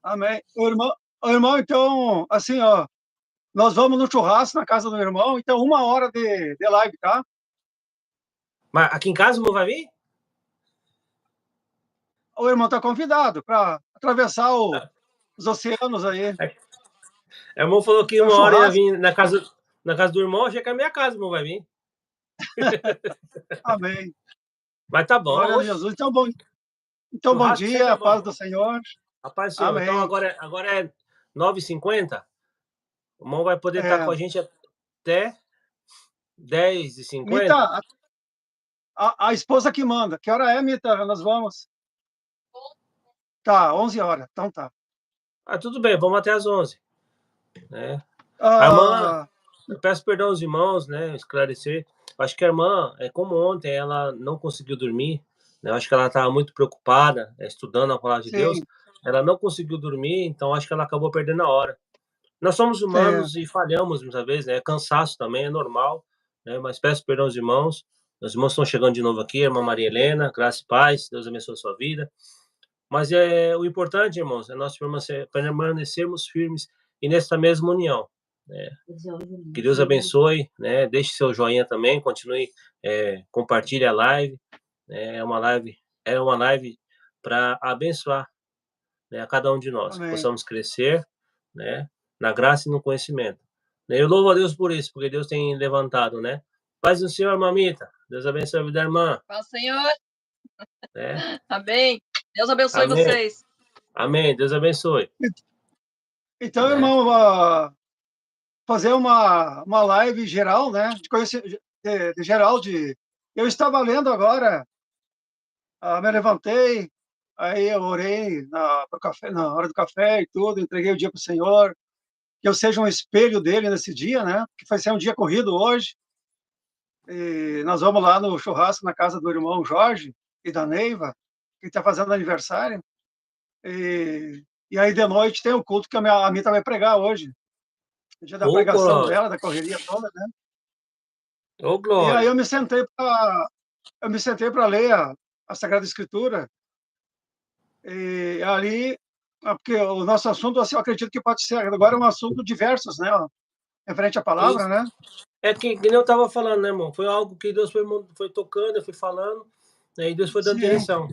Amém. O irmão, então, assim, ó, nós vamos no churrasco na casa do meu irmão, então 1 hora de live, tá? Mas aqui em casa o irmão vai vir? O irmão tá convidado para atravessar os oceanos aí. O irmão falou que É um 1 hora ia churrasco. vir na casa do irmão, achei que a minha casa o irmão vai vir. Amém. Mas tá bom, Glória a oxe. Jesus. Então, bom Churrasco sempre dia, é a paz bom. do Senhor. A paz do Senhor. Então Amém. agora é 9h50. O irmão vai poder estar com a gente até 10h50. Mita, a esposa que manda. Que hora é, Mita? Nós vamos? Tá, 11 horas. Então tá. Tudo bem, vamos até às 11. Né? A irmã, Ah, eu peço perdão aos irmãos, né? Esclarecer. Acho que a irmã, como ontem, ela não conseguiu dormir. Né? Acho que ela estava muito preocupada, estudando a palavra de Deus. sim, Ela não conseguiu dormir, então acho que ela acabou perdendo a hora. Nós somos é. humanos e falhamos muitas vezes, né? Cansaço também é normal, né? Mas peço perdão aos irmãos. Os irmãos estão chegando de novo aqui, a irmã Maria Helena, graça e paz, Deus abençoe a sua vida. Mas o importante, irmãos, é nós permanecermos firmes e nessa mesma união. Né? Que Deus abençoe, né? Deixe seu joinha também, continue, compartilhe a live. É uma live para abençoar, né, a cada um de nós, que Amém. possamos crescer, né, na graça e no conhecimento. Eu louvo a Deus por isso, porque Deus tem levantado, né? Paz do Senhor, mamita. Deus abençoe a vida da irmã. Paz do Senhor. Né? Amém. Deus abençoe Amém. vocês. Amém. Deus abençoe. Então, Né? irmão, fazer uma live geral, né? De geral de. Eu estava lendo agora, me levantei, aí eu orei pro café, na hora do café e tudo, entreguei o dia para o Senhor, que eu seja um espelho dele nesse dia, né? Que vai ser um dia corrido hoje. E nós vamos lá no churrasco na casa do irmão Jorge e da Neiva, que está fazendo aniversário. E aí de noite tem o culto que a Mita vai pregar hoje. O dia da Ô, pregação glória. dela, da correria toda, né? Ô, E aí glória. eu me sentei para ler a Sagrada Escritura. E ali, porque o nosso assunto, assim, eu acredito que pode ser agora um assunto diversos, né? Referente à palavra, Isso. né? Que nem eu estava falando, né, irmão? Foi algo que Deus foi tocando, eu fui falando, né, e Deus foi dando Sim. direção.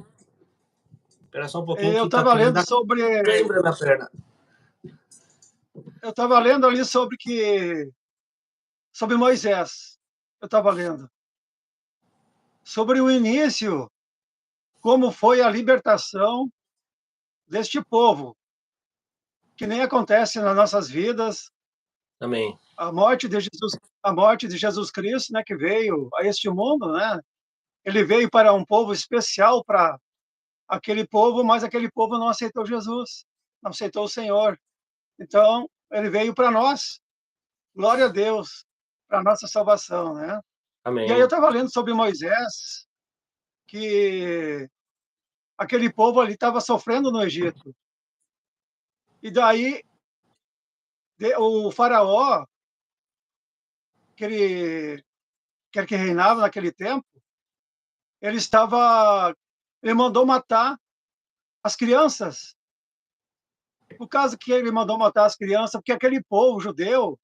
Espera só um pouquinho Eu que tá estava querendo lendo dar cãibra na perna. Eu estava lendo ali sobre Moisés. Eu estava lendo sobre o início, como foi a libertação deste povo, que nem acontece nas nossas vidas. Amém. A morte de Jesus Cristo, né, que veio a este mundo, né? Ele veio para um povo especial, para aquele povo, mas aquele povo não aceitou Jesus, não aceitou o Senhor. Então, ele veio para nós. Glória a Deus, para nossa salvação, né? E aí eu Amém. estava lendo sobre Moisés, que aquele povo ali estava sofrendo no Egito. E daí o faraó, que reinava naquele tempo, ele mandou matar as crianças. Por causa que ele mandou matar as crianças, porque aquele povo judeu,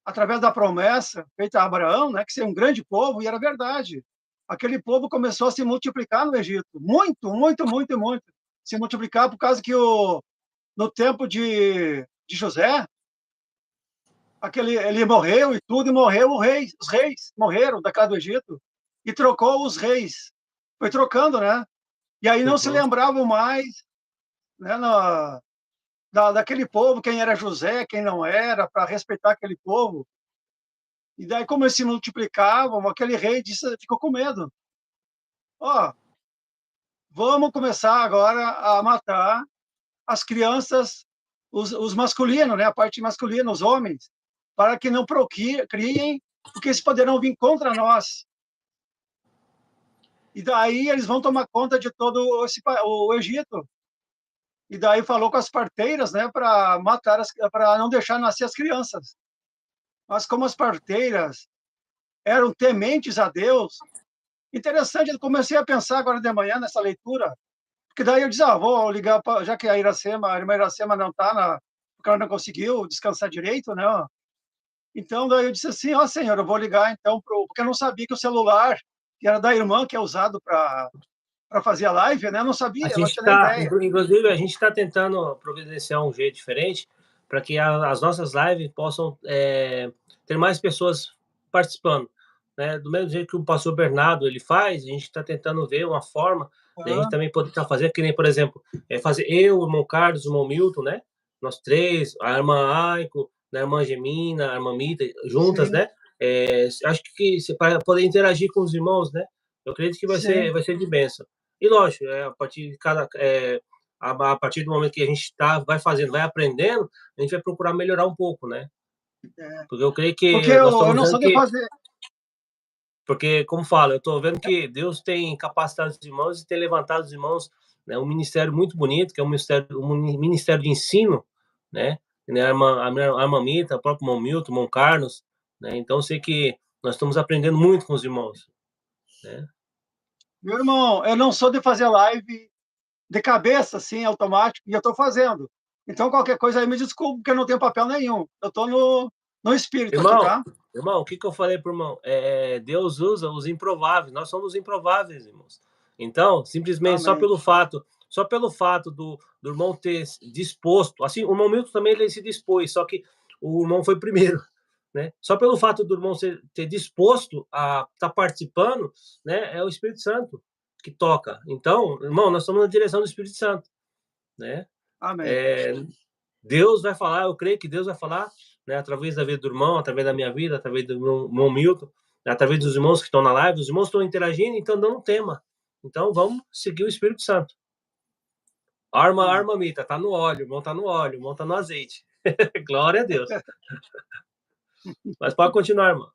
através da promessa feita a Abraão, né, que seria um grande povo, e era verdade. Aquele povo começou a se multiplicar no Egito, muito, muito, muito, muito. Se multiplicar por causa que no tempo de José, ele morreu e tudo, e morreu os reis morreram da casa do Egito, e trocou os reis. Foi trocando, né? E aí não se lembravam mais, né, daquele povo, quem era José, quem não era, para respeitar aquele povo. E daí, como eles se multiplicavam, aquele rei ficou com medo. Ó, vamos começar agora a matar as crianças, os masculinos, né, a parte masculina, os homens, para que não criem, porque eles poderão vir contra nós. E daí eles vão tomar conta de todo o Egito. E daí falou com as parteiras, né, para não deixar nascer as crianças. Mas como as parteiras eram tementes a Deus, interessante, eu comecei a pensar agora de manhã nessa leitura, Porque daí eu disse, vou ligar, já que a irmã Iracema não está, porque ela não conseguiu descansar direito, né? Então, daí eu disse assim, senhor, eu vou ligar então, porque eu não sabia que o celular, que era da irmã, que é usado para fazer a live, né? Eu não A sabia, eu não gente tinha nem está, ideia. inclusive, a gente está tentando providenciar um jeito diferente para que as nossas lives possam ter mais pessoas participando, né? Do mesmo jeito que o pastor Bernardo ele faz, a gente está tentando ver uma forma de a gente também poder estar fazendo, que nem, por exemplo, fazer eu, o irmão Carlos, o irmão Milton, né? Nós três, a irmã Aiko, a irmã Gemina, a irmã Mita, juntas, Sim, né? Acho que para poder interagir com os irmãos, né? Eu acredito que sim. vai ser de bênção. E lógico, a partir de a partir do momento que a gente vai fazendo, vai aprendendo, a gente vai procurar melhorar um pouco, né? É. Porque eu creio Porque que nós eu estamos não vendo sou de que, fazer. porque como falo, eu estou vendo que Deus tem capacitado os irmãos e tem levantado os irmãos, né? Um ministério muito bonito, que é um ministério de ensino, né? A irmã Mita, o próprio irmão Milton, o irmão Carlos, né? Então eu sei que nós estamos aprendendo muito com os irmãos, né? Meu irmão, eu não sou de fazer live de cabeça, assim, automático, e eu estou fazendo. Então, qualquer coisa aí, me desculpe, porque eu não tenho papel nenhum. Eu estou no espírito aqui, Irmão, tá? irmão, o que eu falei pro irmão? Deus usa os improváveis, nós somos improváveis, irmãos. Então, simplesmente Amém. só pelo fato do irmão ter disposto, assim, o irmão Milton também ele se dispôs, só que o irmão foi primeiro, né? Só pelo fato do irmão ter disposto a estar participando, né? É o Espírito Santo que toca. Então, irmão, nós estamos na direção do Espírito Santo, né? Amém. É, Deus vai falar, eu creio que Deus vai falar, né, através da vida do irmão, através da minha vida, através do meu irmão Milton, né, através dos irmãos que estão na live, os irmãos estão interagindo e estão dando tema. Então vamos seguir o Espírito Santo. Amém. Arma, Mita, tá no óleo, o irmão tá no óleo, o irmão tá no azeite. Glória a Deus. Mas pode continuar, irmão.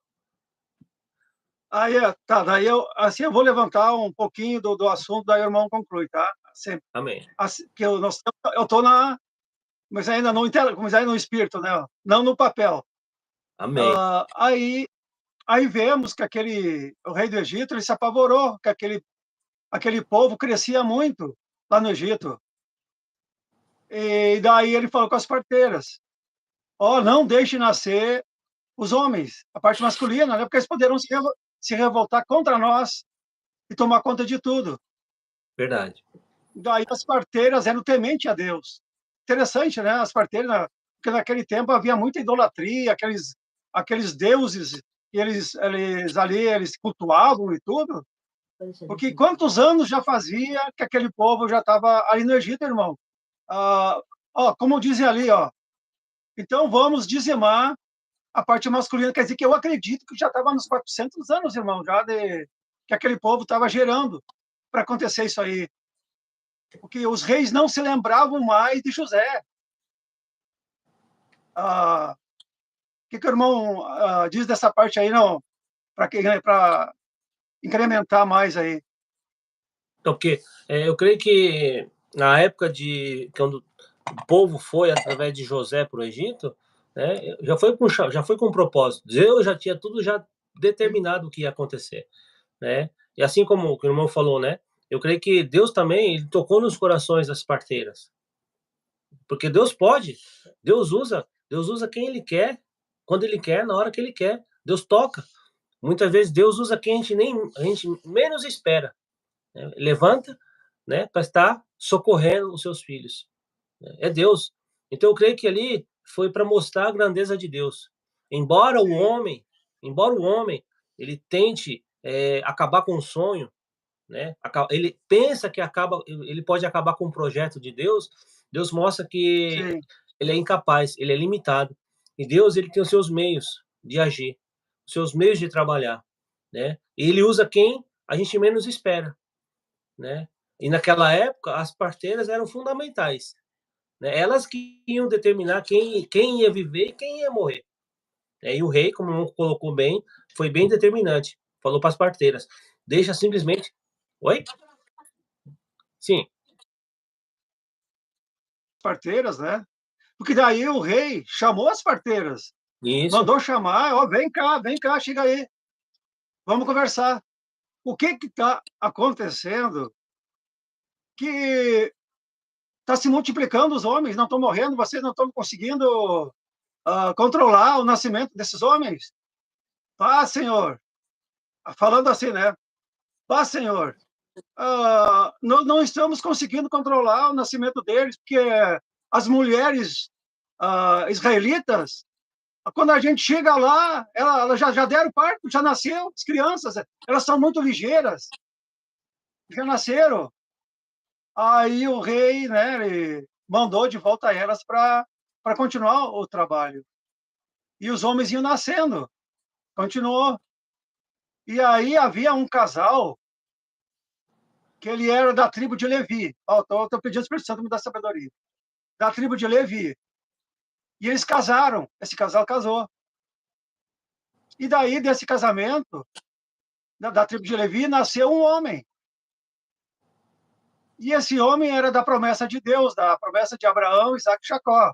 Aí, tá, daí assim, eu vou levantar um pouquinho do assunto, daí o irmão conclui, tá? Amém. Assim, que eu estou mas ainda mas ainda no espírito, né? Não no papel. Amém. Aí vemos que o rei do Egito, ele se apavorou, que aquele povo crescia muito lá no Egito. E daí ele falou com as parteiras, não deixe nascer os homens, a parte masculina, né? Porque eles poderão se revoltar contra nós e tomar conta de tudo. Verdade. Daí as parteiras eram tementes a Deus. Interessante, né? As parteiras, porque naquele tempo havia muita idolatria, aqueles deuses que eles cultuavam e tudo. Porque quantos anos já fazia que aquele povo já estava ali no Egito, irmão? Como dizem ali, então vamos dizimar a parte masculina. Quer dizer que eu acredito que já estava nos 400 anos, irmão, já que aquele povo estava gerando para acontecer isso aí. Porque os reis não se lembravam mais de José. O que o irmão diz dessa parte aí, não? Para incrementar mais aí. Então, porque eu creio que na época de quando o povo foi através de José para o Egito, né, já foi com propósito. Deus já tinha tudo já determinado o que ia acontecer, né? E assim como o irmão falou, né? Eu creio que Deus também ele tocou nos corações das parteiras, porque Deus usa quem Ele quer, quando Ele quer, na hora que Ele quer. Deus toca. Muitas vezes Deus usa quem a gente menos espera, né? Levanta, né, para estar socorrendo os seus filhos. É Deus. Então eu creio que ali foi para mostrar a grandeza de Deus. Embora o Sim, homem, embora o homem ele tente acabar com o sonho, né? Ele pensa que ele pode acabar com o projeto de Deus. Deus mostra que sim. ele é incapaz, ele é limitado. E Deus ele tem os seus meios de agir, os seus meios de trabalhar, né? E ele usa quem a gente menos espera, né? E naquela época as parteiras eram fundamentais, né? Elas que iam determinar quem ia viver e quem ia morrer. E o rei, como colocou bem, foi bem determinante. Falou para as parteiras: deixa simplesmente. Oi? Sim, Parteiras, né? Porque daí o rei chamou as parteiras, isso. mandou chamar, vem cá, chega aí, vamos conversar. O que está acontecendo que está se multiplicando os homens, não estão morrendo, vocês não estão conseguindo controlar o nascimento desses homens? Paz, Senhor. Falando assim, né? Paz, Senhor. Não estamos conseguindo controlar o nascimento deles, porque as mulheres israelitas, quando a gente chega lá, elas já deram parto, já nasceu, as crianças, elas são muito ligeiras, já nasceram. Aí o rei, né, mandou de volta elas para continuar o trabalho. E os homens iam nascendo, continuou. E aí havia um casal que ele era da tribo de Levi. Estou pedindo ao Espírito Santo me dar sabedoria. Da tribo de Levi. E eles casaram, esse casal casou. E daí, desse casamento, da tribo de Levi, nasceu um homem. E esse homem era da promessa de Deus, da promessa de Abraão, Isaac e Jacó.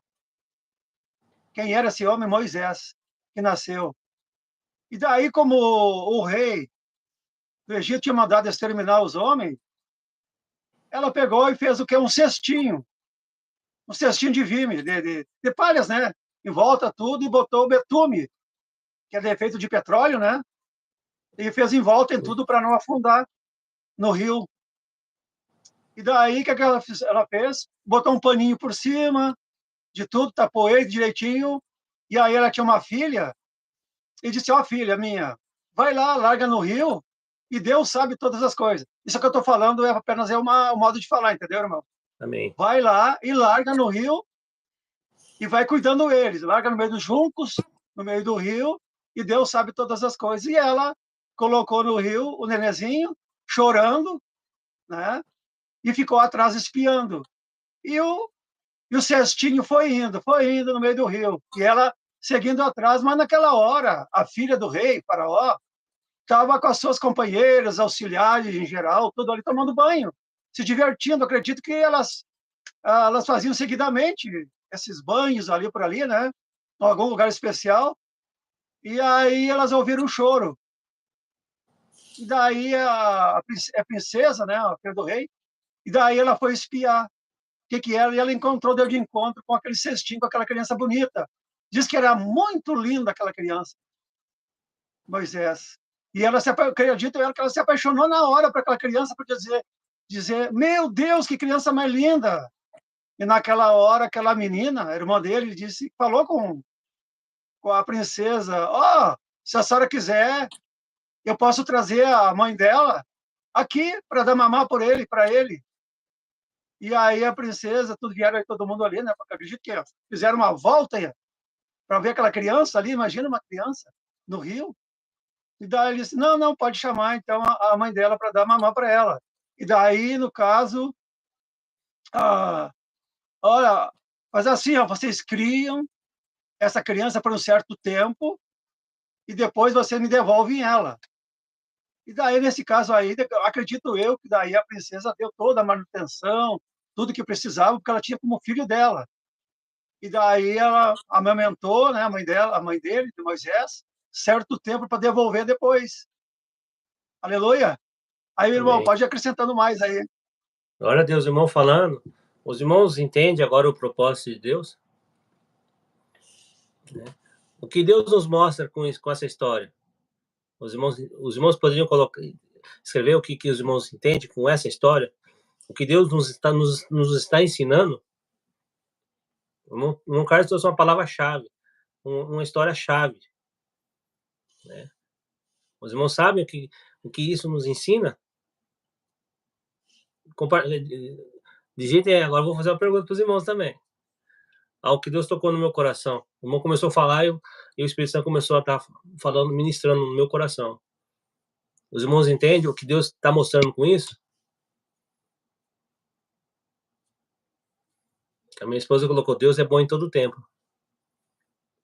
Quem era esse homem? Moisés, que nasceu. E daí, como o rei do Egito tinha mandado exterminar os homens, ela pegou e fez o quê? Um cestinho de vime, de palhas, né? Em volta tudo, e botou o betume, que é feito de petróleo, né? E fez em volta em tudo para não afundar no rio. E daí, o que ela fez? Botou um paninho por cima de tudo, tapou ele direitinho, e aí ela tinha uma filha, e disse, filha minha, vai lá, larga no rio, e Deus sabe todas as coisas. Isso que eu estou falando é apenas um modo de falar, entendeu, irmão? Amém. Vai lá e larga no rio, e vai cuidando eles. Larga no meio dos juncos, no meio do rio, e Deus sabe todas as coisas. E ela colocou no rio o nenenzinho, chorando, né? E ficou atrás espiando. E o cestinho foi indo no meio do rio. E ela seguindo atrás, mas naquela hora, a filha do rei, Faraó, estava com as suas companheiras, auxiliares em geral, tudo ali tomando banho, se divertindo. Acredito que elas faziam seguidamente esses banhos ali por ali, né? Em algum lugar especial. E aí elas ouviram um choro. E daí a princesa, né, a filha do rei, e daí ela foi espiar o que era, e ela encontrou, deu de encontro com aquele cestinho, com aquela criança bonita. Diz que era muito linda aquela criança, Moisés. E ela acredito que ela se apaixonou na hora para aquela criança, para dizer, meu Deus, que criança mais linda! E naquela hora, aquela menina, a irmã dele, falou com a princesa, se a senhora quiser, eu posso trazer a mãe dela aqui para dar mamar para ele. E aí a princesa, vieram todo mundo ali, né? Porque acredito que fizeram uma volta para ver aquela criança ali, imagina uma criança no rio. E daí ele disse, não, pode chamar então a mãe dela para dar mamar para ela. E daí, no caso, olha, mas assim, vocês criam essa criança por um certo tempo e depois você me devolve ela. E daí, nesse caso aí, acredito eu que daí a princesa deu toda a manutenção, tudo que precisava, porque ela tinha como filho dela. E daí ela amamentou, né, a mãe dele, de Moisés, certo tempo para devolver depois. Aleluia! Aí, irmão, Amém. pode ir acrescentando mais aí. Glória a Deus, irmão falando. Os irmãos entendem agora o propósito de Deus? Né? O que Deus nos mostra com essa história? Os irmãos poderiam escrever o que os irmãos entendem com essa história? O que Deus nos está ensinando? Não quero trouxe uma palavra-chave, uma história-chave. Né? Os irmãos sabem o que isso nos ensina? Agora vou fazer uma pergunta para os irmãos também. Ao que Deus tocou no meu coração. O irmão começou a falar e o Espírito Santo começou a estar falando, ministrando no meu coração. Os irmãos entendem o que Deus está mostrando com isso? A minha esposa colocou, Deus é bom em todo o tempo.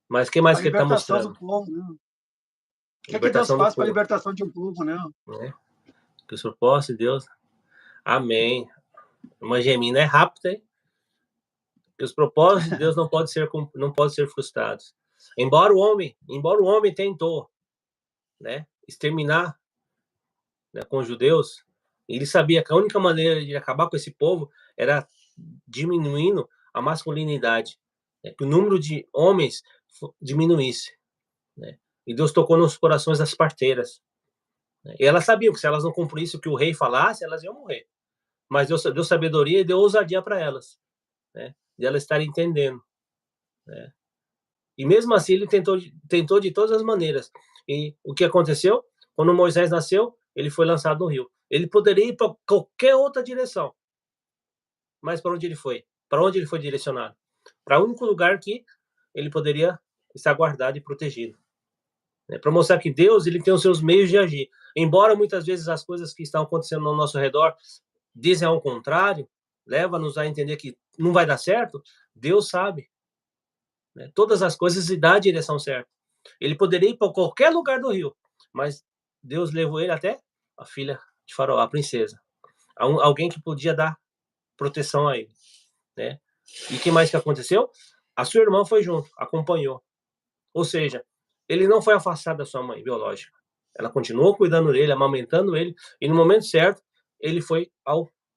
Mas o que mais que ele está mostrando? Do povo, né? O que Deus faz para a libertação de um povo, né? Que os propósitos de Deus. Amém. Uma gemina é rápida, hein? Que os propósitos de Deus não podem ser frustrados. Embora o homem tentou, né, exterminar, né, com os judeus, Ele sabia que a única maneira de acabar com esse povo era diminuindo a masculinidade, né? Que o número de homens diminuísse, né? E Deus tocou nos corações das parteiras, né? E elas sabiam que se elas não cumprissem o que o rei falasse, elas iam morrer. Mas Deus deu sabedoria e deu ousadia para elas, né? De elas estarem entendendo, né? E mesmo assim ele tentou de todas as maneiras. E o que aconteceu? Quando Moisés nasceu, ele foi lançado no rio. Ele poderia ir para qualquer outra direção. Mas para onde ele foi? Para onde ele foi direcionado? Para o único lugar que ele poderia estar guardado e protegido. Para mostrar que Deus ele tem os seus meios de agir. Embora muitas vezes as coisas que estão acontecendo ao nosso redor dizem ao contrário, leva-nos a entender que não vai dar certo, Deus sabe, né, todas as coisas e dá a direção certa. Ele poderia ir para qualquer lugar do rio, mas Deus levou ele até a filha de Faraó, a princesa. Alguém que podia dar proteção a ele, né? E o que mais que aconteceu? A sua irmã foi junto, acompanhou. Ou seja, ele não foi afastado da sua mãe biológica. Ela continuou cuidando dele, amamentando ele, e no momento certo, ele foi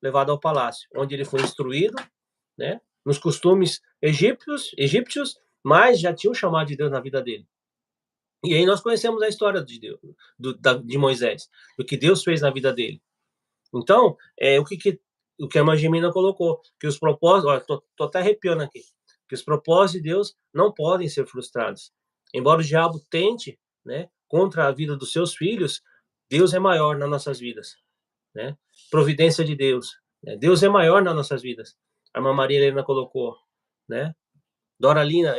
levado ao palácio, onde ele foi instruído, né, nos costumes egípcios, mas já tinha um chamado de Deus na vida dele. E aí nós conhecemos a história de Deus, de Moisés, do que Deus fez na vida dele. Então, o que a irmã Gemina colocou, que os propósitos, olha, tô até arrepiando aqui, que os propósitos de Deus não podem ser frustrados. Embora o diabo tente, né, contra a vida dos seus filhos, Deus é maior nas nossas vidas, né? Providência de Deus, né? Deus é maior nas nossas vidas. A irmã Maria Helena colocou, né? Doralina,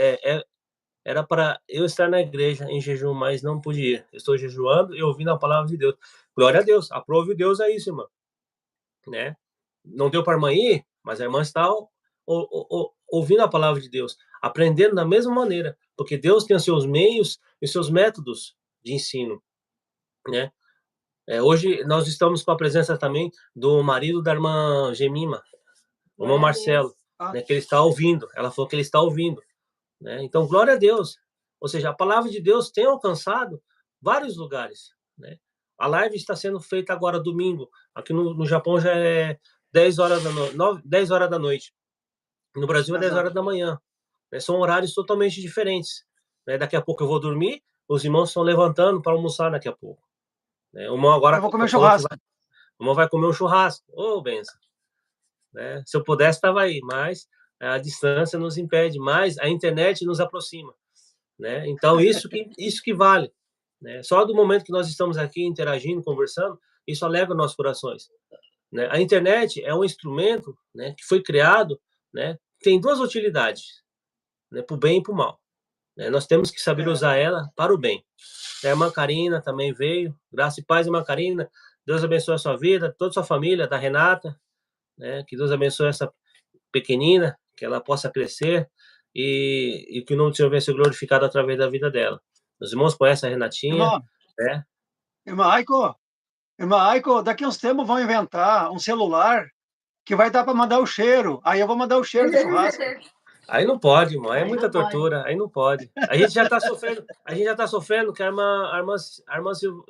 era para eu estar na igreja em jejum, mas não pude ir. Estou jejuando e ouvindo a palavra de Deus. Glória a Deus, aprove Deus a isso, irmã, né? Não deu para a irmã ir, mas a irmã está ouvindo a palavra de Deus, aprendendo da mesma maneira, porque Deus tem os seus meios e os seus métodos de ensino, né? Hoje nós estamos com a presença também do marido da irmã Gemima, o irmão Marcelo, né, que ele está ouvindo. Ela falou que ele está ouvindo, né? Então, glória a Deus. Ou seja, a palavra de Deus tem alcançado vários lugares, né? A live está sendo feita agora domingo. Aqui no Japão já é 10 horas da noite. No Brasil é 10 horas da manhã. Né? São horários totalmente diferentes. Né? Daqui a pouco eu vou dormir, os irmãos estão levantando para almoçar daqui a pouco. Né? O irmão agora eu vou comer churrasco. O irmão vai comer um churrasco. Ô, benção. Né? Se eu pudesse, estava aí, mas a distância nos impede, mas a internet nos aproxima. Né? Então, isso que vale. Né? Só do momento que nós estamos aqui interagindo, conversando, isso alegra nossos corações. Né? A internet é um instrumento, né, que foi criado, né, tem duas utilidades, né, para o bem e para o mal. Né? Nós temos que saber usar ela para o bem. A irmã Karina também veio. Graça e paz, irmã Karina. Deus abençoe a sua vida, toda a sua família, da Renata. Né? Que Deus abençoe essa pequenina, que ela possa crescer e que o nome do Senhor venha ser glorificado através da vida dela. Os irmãos conhecem a Renatinha, né? Irmã Aiko, daqui uns tempos vão inventar um celular que vai dar para mandar o cheiro. Aí eu vou mandar o cheiro do churrasco. Aí não pode, irmão. Aí é muita tortura. Aí não pode. A gente já está sofrendo, que a irmã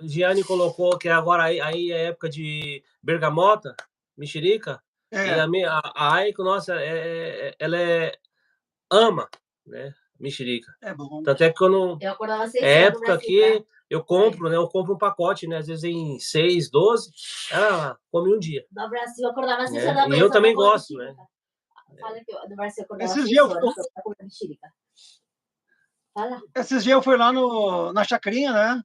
Giane colocou que agora aí é época de bergamota, mexerica. E a Aiko, nossa, ela ama, né, mexerica. É bom. Tanto é que quando é época que eu compro, né? Eu compro um pacote, né? Às vezes em 6, 12, ela come um dia. No Brasil, eu acordava às 6 Né? da manhã. E eu também gosto, né? Fala que no Brasil, eu acordava Esses às 6 dias horas para comer mexerica. Fala. Esses dias eu fui lá na chacrinha, né?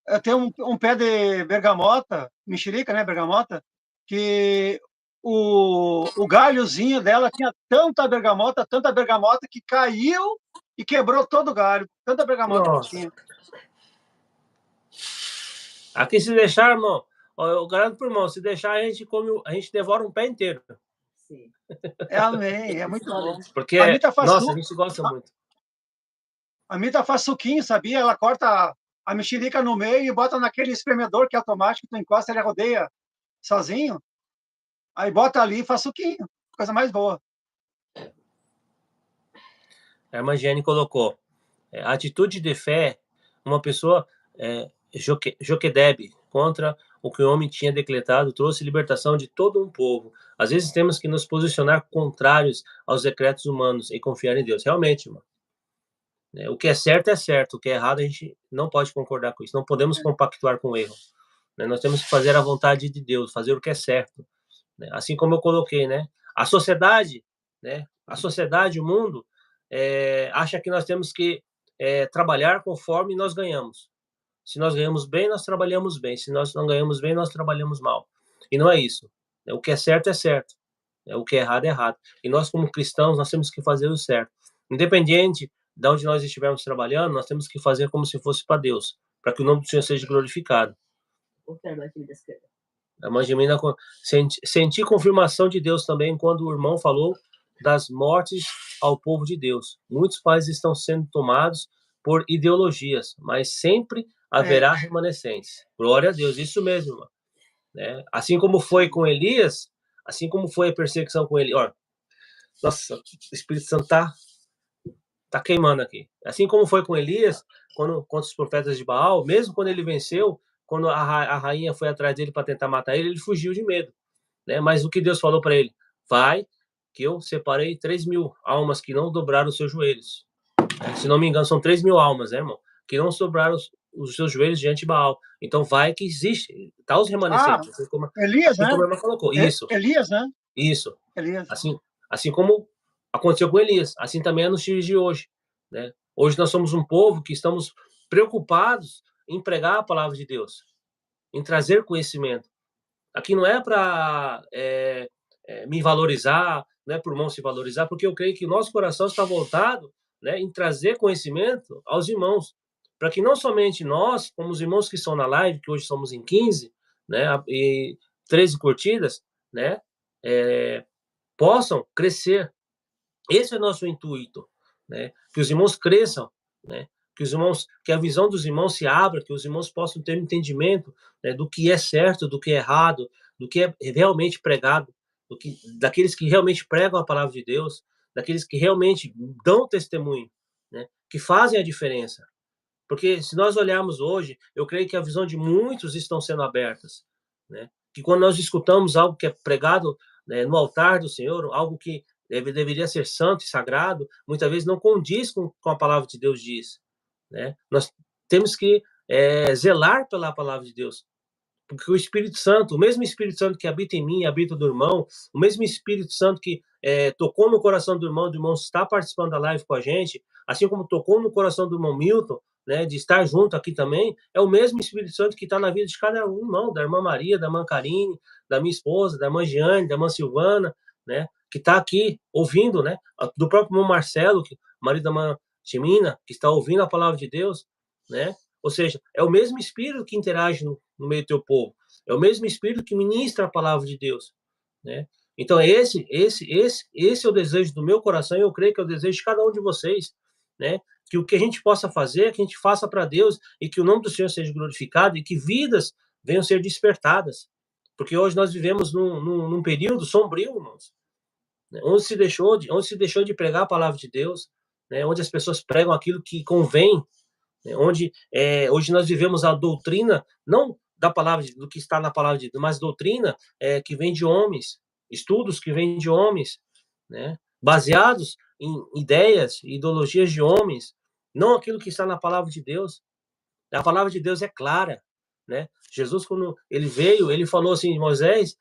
Eu tenho um pé de bergamota, mexerica, né? Bergamota, que o galhozinho dela tinha tanta bergamota, que caiu e quebrou todo o galho. Tanta bergamota que tinha. Aqui, se deixar, irmão, eu garanto pro irmão, se deixar, a gente devora um pé inteiro. Sim. Amém, é muito bom. Porque, nossa, a gente gosta muito. A Mita faz suquinho, sabia? Ela corta a mexerica no meio e bota naquele espremedor que é automático, tu encosta, ele rodeia sozinho. Aí bota ali e faz suquinho. Coisa mais boa. A irmã Jenny colocou, a atitude de fé, uma pessoa Joquedebe, contra o que o homem tinha decretado trouxe libertação de todo um povo. Às vezes temos que nos posicionar contrários aos decretos humanos e confiar em Deus. Realmente, irmão. O que é certo, o que é errado, a gente não pode concordar com isso. Não podemos compactuar com o erro. Nós temos que fazer a vontade de Deus, fazer o que é certo. Assim como eu coloquei, né? A sociedade, o mundo, acha que nós temos que trabalhar conforme nós ganhamos. Se nós ganhamos bem, nós trabalhamos bem. Se nós não ganhamos bem, nós trabalhamos mal. E não é isso. O que é certo, é certo. O que é errado, é errado. E nós, como cristãos, nós temos que fazer o certo. Independente de onde nós estivermos trabalhando, nós temos que fazer como se fosse para Deus, para que o nome do Senhor seja glorificado. A mãe de Mina senti confirmação de Deus também quando o irmão falou das mortes ao povo de Deus. Muitos países estão sendo tomados por ideologias, mas sempre haverá remanescentes. Glória a Deus, isso mesmo, irmão. Assim como foi com Elias, assim como foi a perseguição com ele. Olha, nossa, o Espírito Santo tá queimando aqui. Assim como foi com Elias, contra os profetas de Baal, mesmo quando ele venceu, quando a rainha foi atrás dele para tentar matar ele, ele fugiu de medo. Mas o que Deus falou para ele? Vai, que eu separei 3.000 almas que não dobraram os seus joelhos. Se não me engano, são 3.000 almas, irmão? Que não dobraram os seus joelhos diante de Baal. Então vai que existe. Tá os remanescentes. Elias, né? Como a irmã colocou. Isso. Elias, né? Isso. Elias. Assim como aconteceu com Elias, assim também é nos dias de hoje. Hoje nós somos um povo que estamos preocupados em pregar a palavra de Deus, em trazer conhecimento. Aqui não é para me valorizar, não é para o irmão se valorizar, porque eu creio que o nosso coração está voltado em trazer conhecimento aos irmãos, para que não somente nós, como os irmãos que estão na live, que hoje somos em 15, e 13 curtidas, possam crescer. Esse é o nosso intuito, que os irmãos cresçam, que a visão dos irmãos se abra, que os irmãos possam ter um entendimento do que é certo, do que é errado, do que é realmente pregado, daqueles que realmente pregam a palavra de Deus, daqueles que realmente dão testemunho, que fazem a diferença. Porque se nós olharmos hoje, eu creio que a visão de muitos estão sendo abertas, que quando nós escutamos algo que é pregado no altar do Senhor, algo que deveria ser santo e sagrado, muitas vezes não condiz com a palavra de Deus diz. Nós temos que zelar pela palavra de Deus, porque o Espírito Santo, o mesmo Espírito Santo que habita em mim, habita do irmão, o mesmo Espírito Santo que tocou no coração do irmão está participando da live com a gente, assim como tocou no coração do irmão Milton, de estar junto aqui também, é o mesmo Espírito Santo que está na vida de cada um, irmão, da irmã Maria, da irmã Karine, da minha esposa, da irmã Giane, da irmã Silvana, que está aqui ouvindo, do próprio irmão Marcelo, marido da irmã Gemina, que está ouvindo a palavra de Deus, Ou seja, é o mesmo Espírito que interage no meio do teu povo, é o mesmo Espírito que ministra a palavra de Deus, Então, esse é o desejo do meu coração, e eu creio que é o desejo de cada um de vocês, que o que a gente possa fazer, que a gente faça para Deus, e que o nome do Senhor seja glorificado, e que vidas venham ser despertadas, porque hoje nós vivemos num período sombrio, irmãos, onde se deixou de pregar a palavra de Deus, onde as pessoas pregam aquilo que convém, onde hoje nós vivemos a doutrina, não da palavra, do que está na palavra de Deus, mas doutrina que vem de homens, estudos que vêm de homens, baseados em ideias, ideologias de homens, não aquilo que está na palavra de Deus. A palavra de Deus é clara, Jesus, quando ele veio, ele falou assim: Moisés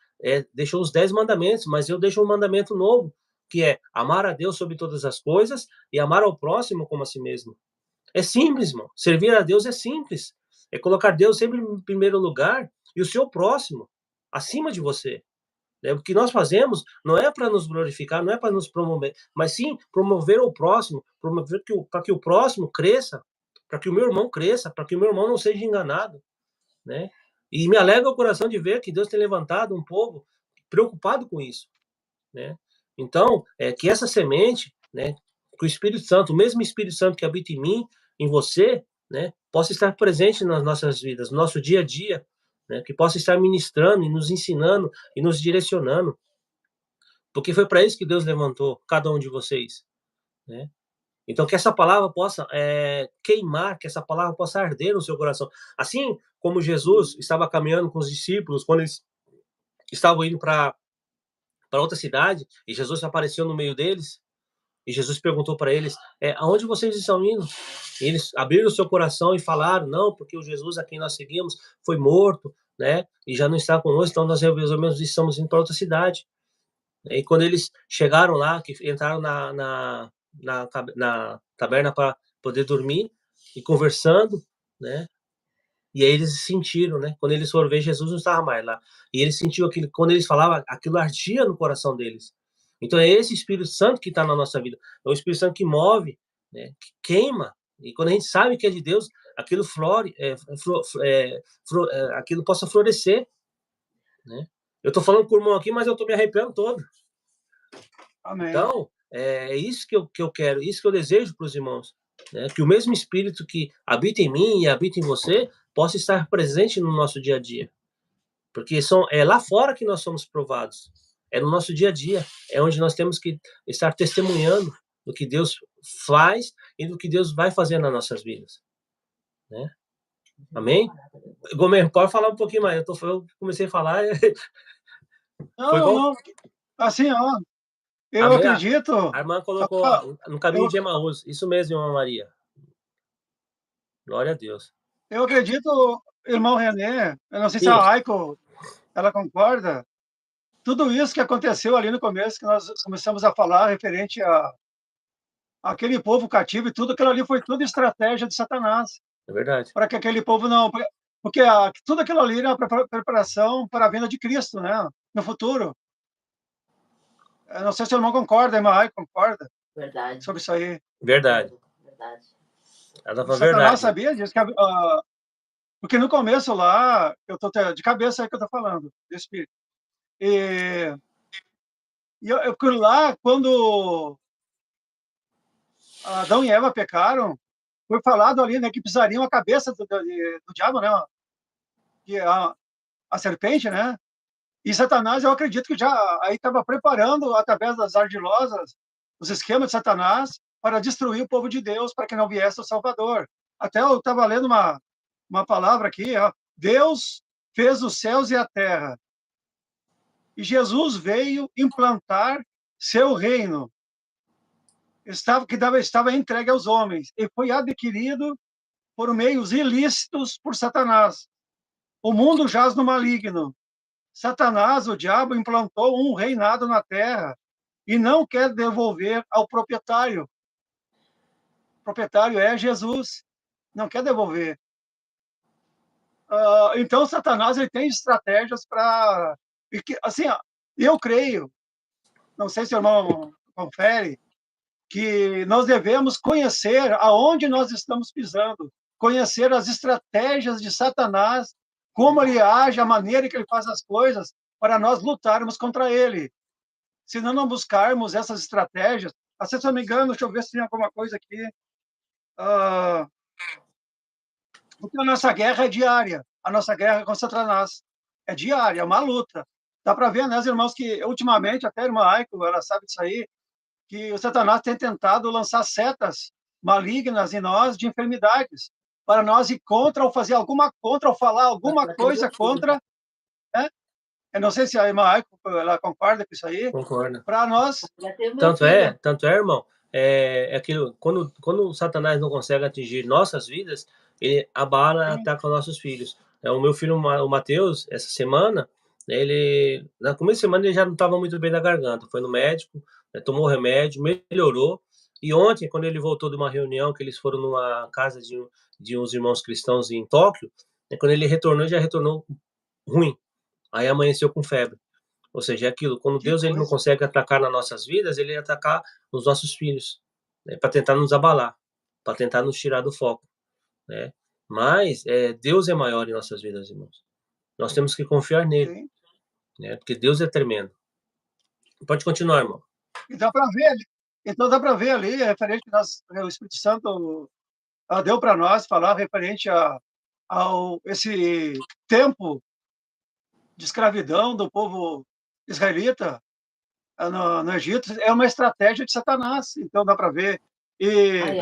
deixou os 10 mandamentos, mas eu deixo um mandamento novo, que é amar a Deus sobre todas as coisas e amar ao próximo como a si mesmo. É simples, irmão. Servir a Deus é simples. É colocar Deus sempre em primeiro lugar e o seu próximo acima de você. O que nós fazemos não é para nos glorificar, não é para nos promover, mas sim promover o próximo, promover para que o próximo cresça, para que o meu irmão cresça, para que o meu irmão não seja enganado. E me alegra o coração de ver que Deus tem levantado um povo preocupado com isso. Então, que essa semente, que o Espírito Santo, o mesmo Espírito Santo que habita em mim, em você, possa estar presente nas nossas vidas, no nosso dia a dia, que possa estar ministrando e nos ensinando e nos direcionando, porque foi para isso que Deus levantou cada um de vocês, Então, que essa palavra possa queimar, que essa palavra possa arder no seu coração. Assim como Jesus estava caminhando com os discípulos, quando eles estavam indo para outra cidade, e Jesus apareceu no meio deles, e Jesus perguntou para eles, aonde vocês estão indo? E eles abriram o seu coração e falaram, não, porque o Jesus a quem nós seguimos foi morto, né? E já não está conosco, então nós resolvemos estamos indo para outra cidade. E quando eles chegaram lá, que entraram na taberna para poder dormir, e conversando, né? E aí eles sentiram, né? Quando eles foram ver, Jesus não estava mais lá. E eles sentiram aquilo, quando eles falavam, aquilo ardia no coração deles. Então é esse Espírito Santo que está na nossa vida. É o Espírito Santo que move, né? Que queima. E quando a gente sabe que é de Deus, aquilo aquilo possa florescer, né? Eu estou falando com o irmão aqui, mas eu estou me arrepiando todo. Amém. Então, é isso que eu quero, isso que eu desejo para os irmãos, né? Que o mesmo Espírito que habita em mim e habita em você possa estar presente no nosso dia a dia. Porque é lá fora que nós somos provados. É no nosso dia a dia. É onde nós temos que estar testemunhando do que Deus faz e do que Deus vai fazer nas nossas vidas. Né? Amém? Gomes, pode falar um pouquinho mais. Eu comecei a falar. Não. Assim, ó. Eu Amém? acredito. A irmã colocou no caminho de Emaús. Isso mesmo, irmã Maria. Glória a Deus. Eu acredito, irmão René, eu não sei se Sim. a Aiko, ela concorda, tudo isso que aconteceu ali no começo, que nós começamos a falar referente a aquele povo cativo e tudo, aquilo ali foi tudo estratégia de Satanás. É verdade. Para que aquele povo não... Porque tudo aquilo ali era uma preparação para a vinda de Cristo, né? No futuro. Eu não sei se o irmão concorda, a irmã Aiko concorda. Verdade. Sobre isso aí. Verdade. Verdade. Ela falou Satanás verdade. sabia disso, que porque no começo lá, eu tô de cabeça aí que eu tô falando, do Espírito. E eu lá, quando Adão e Eva pecaram, foi falado ali, né, que pisariam a cabeça do diabo, né? Que a serpente, né? E Satanás, eu acredito que já aí estava preparando, através das ardilosas, os esquemas de Satanás para destruir o povo de Deus, para que não viesse o Salvador. Até eu estava lendo uma palavra aqui, ó, Deus fez os céus e a terra. E Jesus veio implantar seu reino, estava entregue aos homens, e foi adquirido por meios ilícitos por Satanás. O mundo jaz no maligno. Satanás, o diabo, implantou um reinado na terra e não quer devolver ao proprietário. O proprietário é Jesus, não quer devolver. Então, Satanás ele tem estratégias para... Assim, eu creio, não sei se o irmão confere, que nós devemos conhecer aonde nós estamos pisando, conhecer as estratégias de Satanás, como ele age, a maneira que ele faz as coisas, para nós lutarmos contra ele. Se não buscarmos essas estratégias, se eu não me engano, deixa eu ver se tem alguma coisa aqui. Porque a nossa guerra é diária, a nossa guerra com Satanás é diária, é uma luta. Dá para ver, né, irmãos, que ultimamente, até a irmã Aiko, ela sabe disso aí, que o Satanás tem tentado lançar setas malignas em nós de enfermidades, para nós ir contra, ou fazer alguma contra, ou falar alguma coisa contra, né? Eu não sei se a irmã Aiko, ela concorda com isso aí. Concorda. Para nós... Tanto é, irmão, aquilo, quando o Satanás não consegue atingir nossas vidas, ele abala, ataca os nossos filhos. O meu filho, o Matheus, essa semana, na começo de semana ele já não estava muito bem da garganta, foi no médico, tomou remédio, melhorou, e ontem, quando ele voltou de uma reunião, que eles foram numa casa de uns irmãos cristãos em Tóquio, quando ele retornou, já retornou ruim, aí amanheceu com febre. Ou seja, é aquilo, quando Deus ele não consegue atacar nas nossas vidas, ele ia atacar nos nossos filhos, né, para tentar nos abalar, para tentar nos tirar do foco, né? Mas Deus é maior em nossas vidas, irmãos. Nós temos que confiar nele, né? Porque Deus é tremendo. Pode continuar, irmão. E dá para ver, então dá para ver ali, referente o Espírito Santo deu para nós falar referente ao esse tempo de escravidão do povo israelita no Egito, é uma estratégia de Satanás. Então dá para ver E Ai,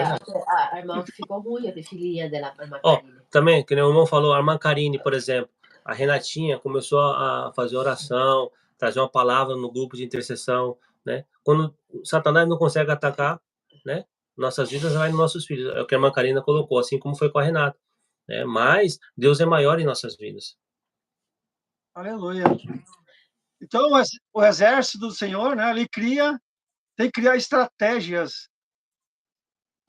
a irmã ficou ruim, a filhinha dela, a irmã Ó, Karine. também, que nem o irmão falou, a irmã Karine, por exemplo, a Renatinha começou a fazer oração, trazer uma palavra no grupo de intercessão, né? Quando o Satanás não consegue atacar, né? Nossas vidas, vai nos nossos filhos. É o que a irmã Karina colocou, assim como foi com a Renata, né? Mas Deus é maior em nossas vidas. aleluia. Então, o exército do Senhor, né, ele tem que criar estratégias.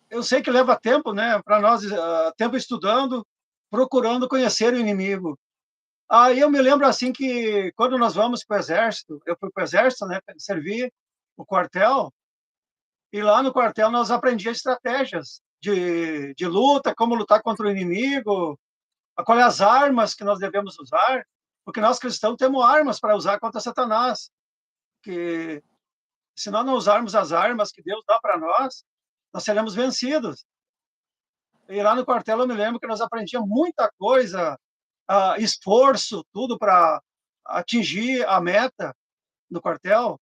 Eu sei que leva tempo, né, para nós, tempo estudando, procurando conhecer o inimigo. Aí eu me lembro assim que quando nós vamos para o exército, eu fui para o exército, né, servir o quartel, e lá no quartel nós aprendíamos estratégias de luta, como lutar contra o inimigo, quais as armas que nós devemos usar, porque nós cristãos temos armas para usar contra Satanás, que se nós não usarmos as armas que Deus dá para nós seremos vencidos. E lá no quartel eu me lembro que nós aprendíamos muita coisa, esforço, tudo para atingir a meta no quartel.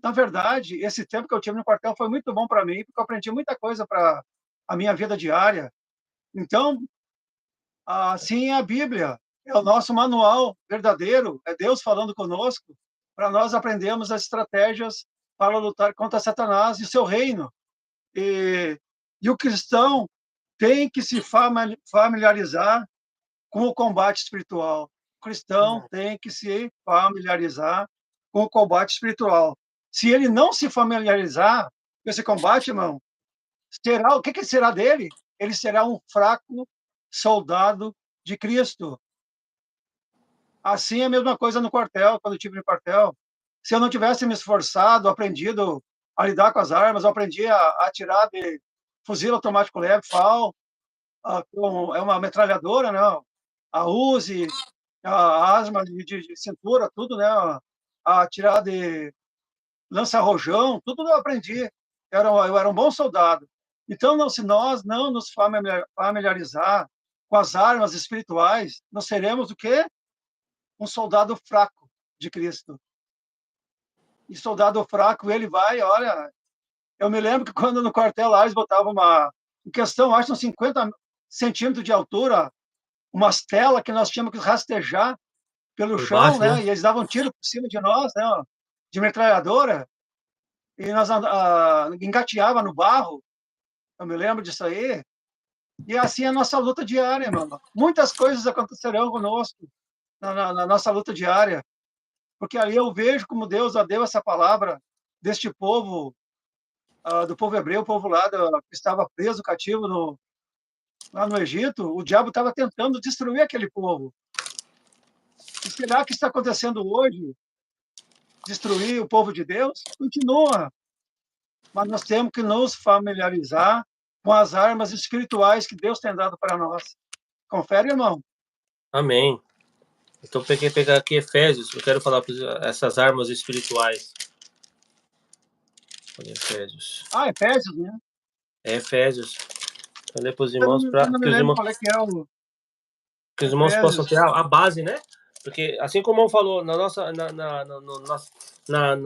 Na verdade, esse tempo que eu tive no quartel foi muito bom para mim, porque eu aprendi muita coisa para a minha vida diária. Então, assim é a Bíblia, é o nosso manual verdadeiro, é Deus falando conosco, para nós aprendermos as estratégias para lutar contra Satanás e seu reino. E o cristão tem que se familiarizar com o combate espiritual. O cristão tem que se familiarizar com o combate espiritual. Se ele não se familiarizar com esse combate, irmão, o que será dele? Ele será um fraco soldado de Cristo. Assim é a mesma coisa no quartel, quando eu estive no quartel. Se eu não tivesse me esforçado, aprendido a lidar com as armas, eu aprendi a atirar de fuzil automático leve, FAL, é uma metralhadora, né? A Uzi, a asma de cintura, tudo, né? A atirar de lança-rojão, tudo eu aprendi. Eu era um bom soldado. Então, se nós não nos familiarizar com as armas espirituais, nós seremos o quê? Um soldado fraco de Cristo. E soldado fraco, ele vai, olha... Eu me lembro que quando no quartel lá eles botavam em questão, acho, uns 50 centímetros de altura, umas telas que nós tínhamos que rastejar pelo Por chão, baixo, né? né? E eles davam um tiro por cima de nós, né? De metralhadora. E nós engateava no barro. Eu me lembro disso aí. E assim é a nossa luta diária, mano. Muitas coisas acontecerão conosco na nossa luta diária. Porque ali eu vejo como Deus deu essa palavra deste povo, do povo hebreu, o povo lá que estava preso, cativo lá no Egito. O diabo estava tentando destruir aquele povo. E será que está acontecendo hoje? Destruir o povo de Deus? Continua. Mas nós temos que nos familiarizar com as armas espirituais que Deus tem dado para nós. Confere, irmão? Amém. Então, pegar aqui Efésios, eu quero falar essas armas espirituais. Olha, Efésios. Efésios, né? É Efésios. Eu ler para os Eu irmãos, para não me que os lembro irmãos, qual é que é o que os irmãos possam Efésios. ter a base, né? Porque, assim como eu falou, na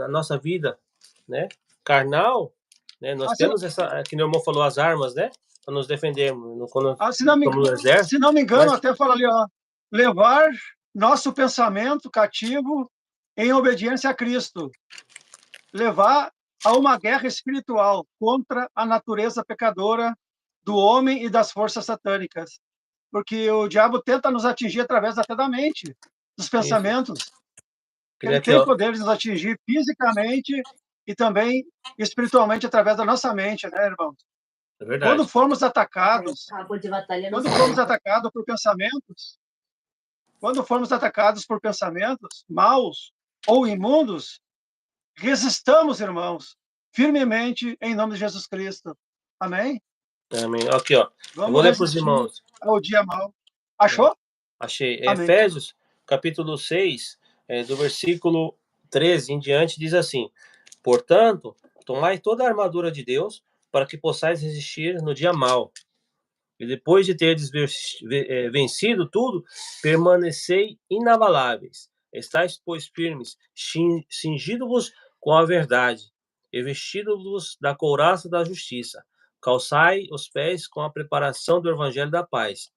nossa vida, né? Carnal, né? Nós temos essa, que o irmão falou, as armas, né? Para nos defendermos quando estamos no exército. Se não me engano, até fala ali, levar nosso pensamento cativo em obediência a Cristo. Levar a uma guerra espiritual contra a natureza pecadora do homem e das forças satânicas. Porque o diabo tenta nos atingir através até da mente, dos pensamentos. Ele tem poder de nos atingir fisicamente e também espiritualmente através da nossa mente, né, irmãos? É verdade. Quando formos atacados por pensamentos maus ou imundos, resistamos, irmãos, firmemente em nome de Jesus Cristo. Amém? Amém. Aqui, ó. Vamos eu vou ler para os irmãos. Ao dia mau. Achou? Achei. Amém. Efésios, capítulo 6, do versículo 13 em diante, diz assim: portanto, tomai toda a armadura de Deus, para que possais resistir no dia mau. E depois de terdes vencido tudo, permanecei inabaláveis. Estais, pois, firmes, cingido-vos com a verdade, e vestido-vos da couraça da justiça. Calçai os pés com a preparação do evangelho da paz,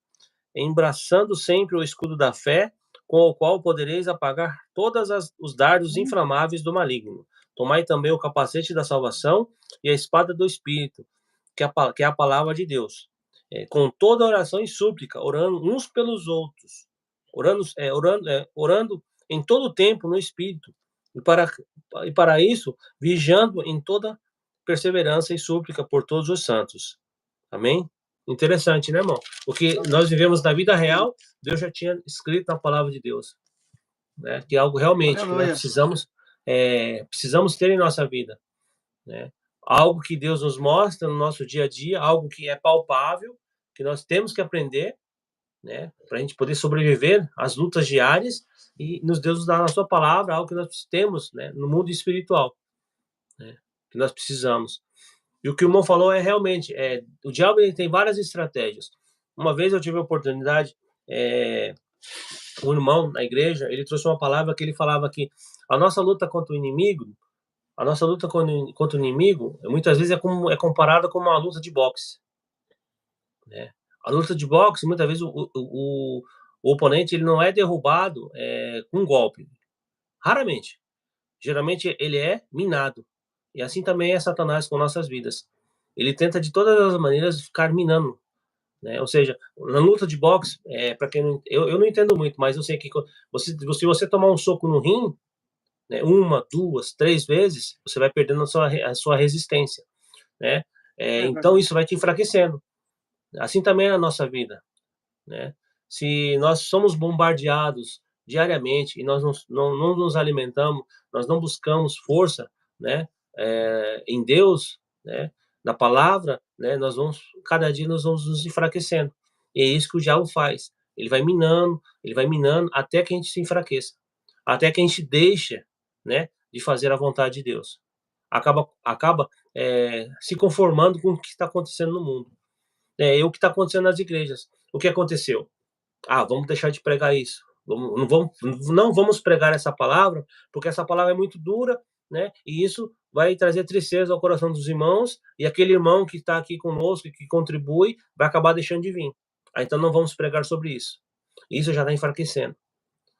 embraçando sempre o escudo da fé, com o qual podereis apagar todos os dardos inflamáveis do maligno. Tomai também o capacete da salvação e a espada do Espírito, que é a palavra de Deus. Com toda oração e súplica, orando uns pelos outros, orando em todo o tempo no Espírito, e para isso, vigiando em toda perseverança e súplica por todos os santos. Amém? Interessante, né, irmão? O que nós vivemos na vida real, Deus já tinha escrito na palavra de Deus, né? Que é algo realmente que nós precisamos ter em nossa vida, né? Algo que Deus nos mostra no nosso dia a dia, algo que é palpável, que nós temos que aprender, né? Para a gente poder sobreviver às lutas diárias, e Deus nos dá na sua palavra algo que nós temos, né, no mundo espiritual, né? Que nós precisamos. E o que o irmão falou é realmente, o diabo ele tem várias estratégias. Uma vez eu tive a oportunidade, um irmão na igreja, ele trouxe uma palavra que ele falava que a nossa luta contra o inimigo, muitas vezes é comparada com uma luta de boxe, né? A luta de boxe, muitas vezes o oponente ele não é derrubado com um golpe, raramente. Geralmente ele é minado. E assim também é Satanás com nossas vidas. Ele tenta de todas as maneiras ficar minando, né? Ou seja, na luta de boxe, para quem não, eu não entendo muito, mas eu sei que se você tomar um soco no rim, né, 1, 2, 3 vezes, você vai perdendo a sua resistência, né? Então isso vai te enfraquecendo. Assim também é a nossa vida, né? Se nós somos bombardeados diariamente e nós não nos alimentamos, nós não buscamos força, né, em Deus, né, na palavra, né, cada dia nós vamos nos enfraquecendo. E é isso que o diabo faz. Ele vai minando até que a gente se enfraqueça, até que a gente deixe, né, de fazer a vontade de Deus. Acaba se conformando com o que está acontecendo no mundo. E o que está acontecendo nas igrejas. O que aconteceu? Vamos deixar de pregar isso. Não vamos pregar essa palavra, porque essa palavra é muito dura, né? E isso vai trazer tristeza ao coração dos irmãos, e aquele irmão que está aqui conosco, que contribui, vai acabar deixando de vir. Então não vamos pregar sobre isso. Isso já está enfraquecendo.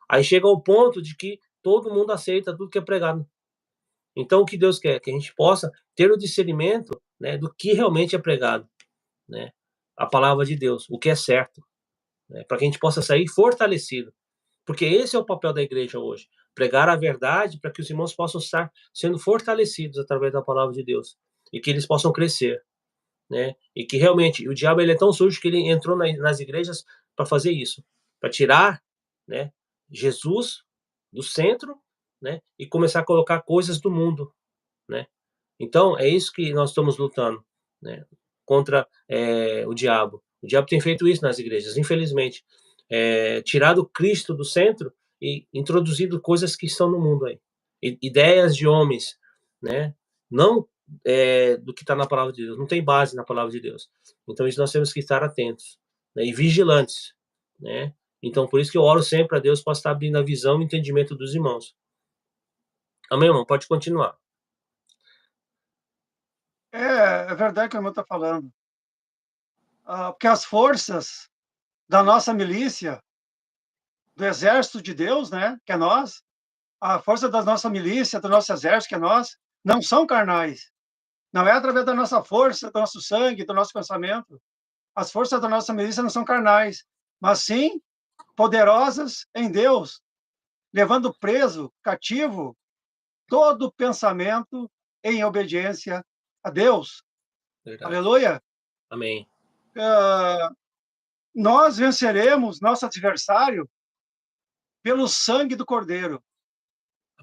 Aí chega ao ponto de que todo mundo aceita tudo que é pregado. Então o que Deus quer? Que a gente possa ter o discernimento, né, do que realmente é pregado, né? A palavra de Deus, o que é certo, né, para que a gente possa sair fortalecido. Porque esse é o papel da igreja hoje, pregar a verdade para que os irmãos possam estar sendo fortalecidos através da palavra de Deus e que eles possam crescer, né? E que realmente o diabo ele é tão sujo que ele entrou nas igrejas para fazer isso, para tirar, né, Jesus do centro, né, e começar a colocar coisas do mundo, né? Então é isso que nós estamos lutando, né, contra o diabo. O diabo tem feito isso nas igrejas, infelizmente. Tirado Cristo do centro e introduzido coisas que estão no mundo aí. Ideias de homens, né? Não do que está na palavra de Deus. Não tem base na palavra de Deus. Então, isso nós temos que estar atentos, né, e vigilantes, né? Então, por isso que eu oro sempre a Deus para estar abrindo a visão e o entendimento dos irmãos. Amém, irmão? Pode continuar. É verdade o que o irmão está falando. Porque as forças da nossa milícia, do exército de Deus, né, que é nós, a força da nossa milícia, do nosso exército, que é nós, não são carnais. Não é através da nossa força, do nosso sangue, do nosso pensamento. As forças da nossa milícia não são carnais, mas sim poderosas em Deus, levando preso, cativo, todo pensamento em obediência a Deus. Verdade. Aleluia. Amém. Nós venceremos nosso adversário pelo sangue do Cordeiro,